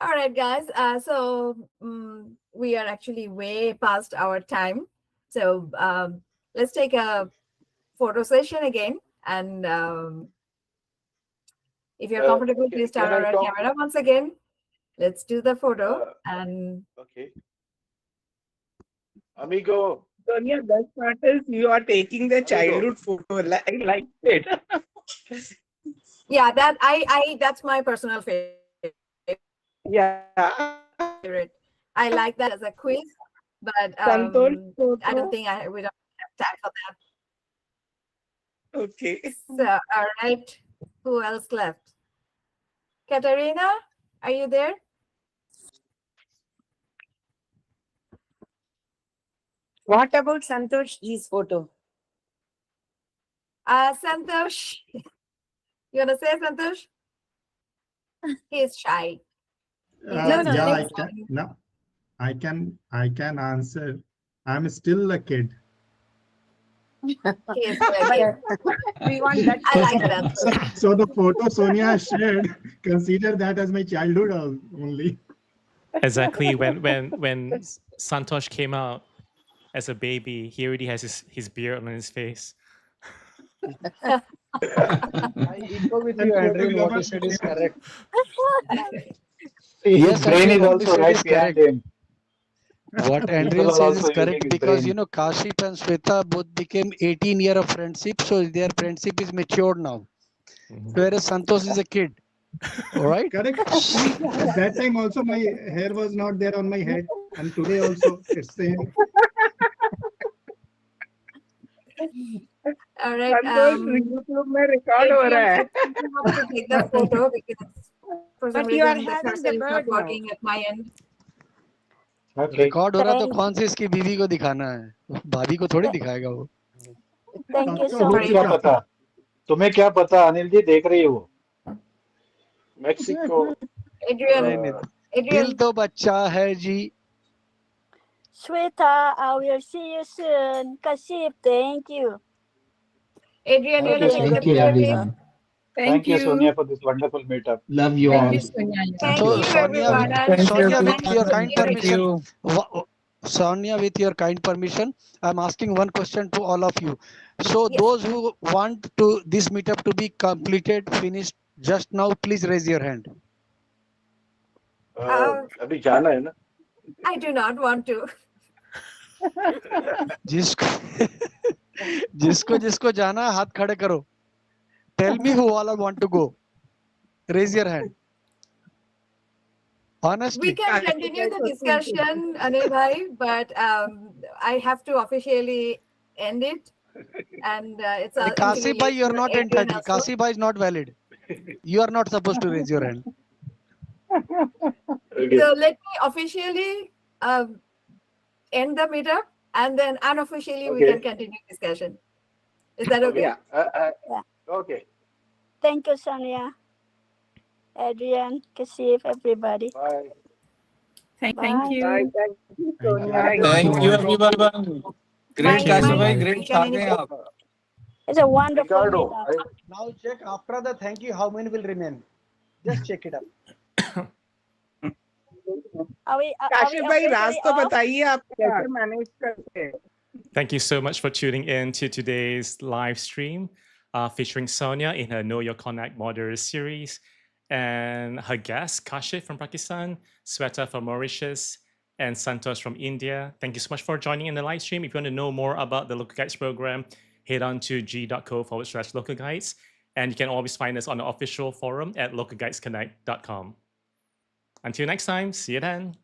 All right, guys. So we are actually way past our time. So let's take a photo session again. And if you're comfortable, please turn Can on I our talk? camera once again. Let's do the photo. And Okay. Amigo. Sonia, best part is you are taking the childhood photo. I like it. yeah, that's my personal favorite. Yeah. I like that as a quiz, but Santosh I don't photo. think we don't have time for that. Okay. So, all right. Who else left? Katarina, are you there? What about Santosh ji's photo? Santosh, you want to say Santosh? He's shy. He No, just no, Yeah, takes I can. No, I can answer. I'm still a kid. He is very we want that. I like that. So the photo Sonia shared, consider that as my childhood only. Exactly. When Santosh came out as a baby, he already has his beard on his face. I echo with you, Andrew. What you said is correct. See, his Yes, brain Andrew, is what you also said right is behind correct. him. What People Andrew are says also is using correct his because brain. Kashif and Sweta both became 18 years of friendship, so their friendship is matured now. Whereas Santosh is a kid. All right. Correct. At that time also my hair was not there on my head, and today also it's same. All right. Santosh YouTube में record हो रहा है. Adrian, I have to take the photo because for some But you are reason the having cursor the is not bird now. working at my end. Okay. Record हो रहा तो Thank, कौन सी इसकी बीवी को दिखाना है, भाभी को थोड़ी दिखाएगा वो. thank you आपका so हो much. क्या चुका. पता? तुम्हें क्या पता? अनिल जी देख रही हो मैक्सिको. Adrian, नहीं नहीं, दिल Adrian, तो बच्चा है जी. Sweta, I will see you soon. Kashif, thank you. Adrian, you Thank want you, to take Sonia. the Thank you, picture, please? everyone. Thank Thank you, Sonia, you. for this wonderful meetup. Love you Thank all. you, Sonia. Thank So you, Sonia, everyone. And Thank you, Sonia, with thank your you, kind Thank permission, you. Sonia, with your kind permission, I'm asking one question to all of you. So Yes. those who want to this meetup to be completed, finished just now, please raise your hand. अभी जाना है ना. I do not want to. जिसको जिसको जिसको जाना है, हाथ खड़े करो. Tell me who all want to go. Raise your hand. We Honestly. can continue the discussion, Anil bhai, but I have to officially end it. And it's Kasi bhai, you're not Adrian entitled. also. Kasi bhai is not valid. You are not supposed to raise your hand. Okay. So let me officially end the meetup, and then unofficially we Okay. can continue discussion. Is that okay? Yeah. Yeah. Okay. Thank you, Sonia, Adrian, Kashif, everybody. Bye. Thank Bye. you. Bye. Thank you, Sonia. Thank you, everyone. Great, Bye. Kashif Bye. bhai. We Great can talking. anything. It's a wonderful Ricardo, meetup. Now check after the thank you how many will remain. Just check it up. Are we Kashif भाई राज officially तो off? बताइए आप कैसे manage करते हैं. Thank you so much for tuning in to today's live stream featuring Sonia in her Know Your Connect Moderator series and her guests, Kashif from Pakistan, Sweta from Mauritius, and Santosh from India. Thank you so much for joining in the live stream. If you want to know more about the Local Guides program, head on to g.co/localguides. And you can always find us on the official forum at localguidesconnect.com. Until next time, see you then.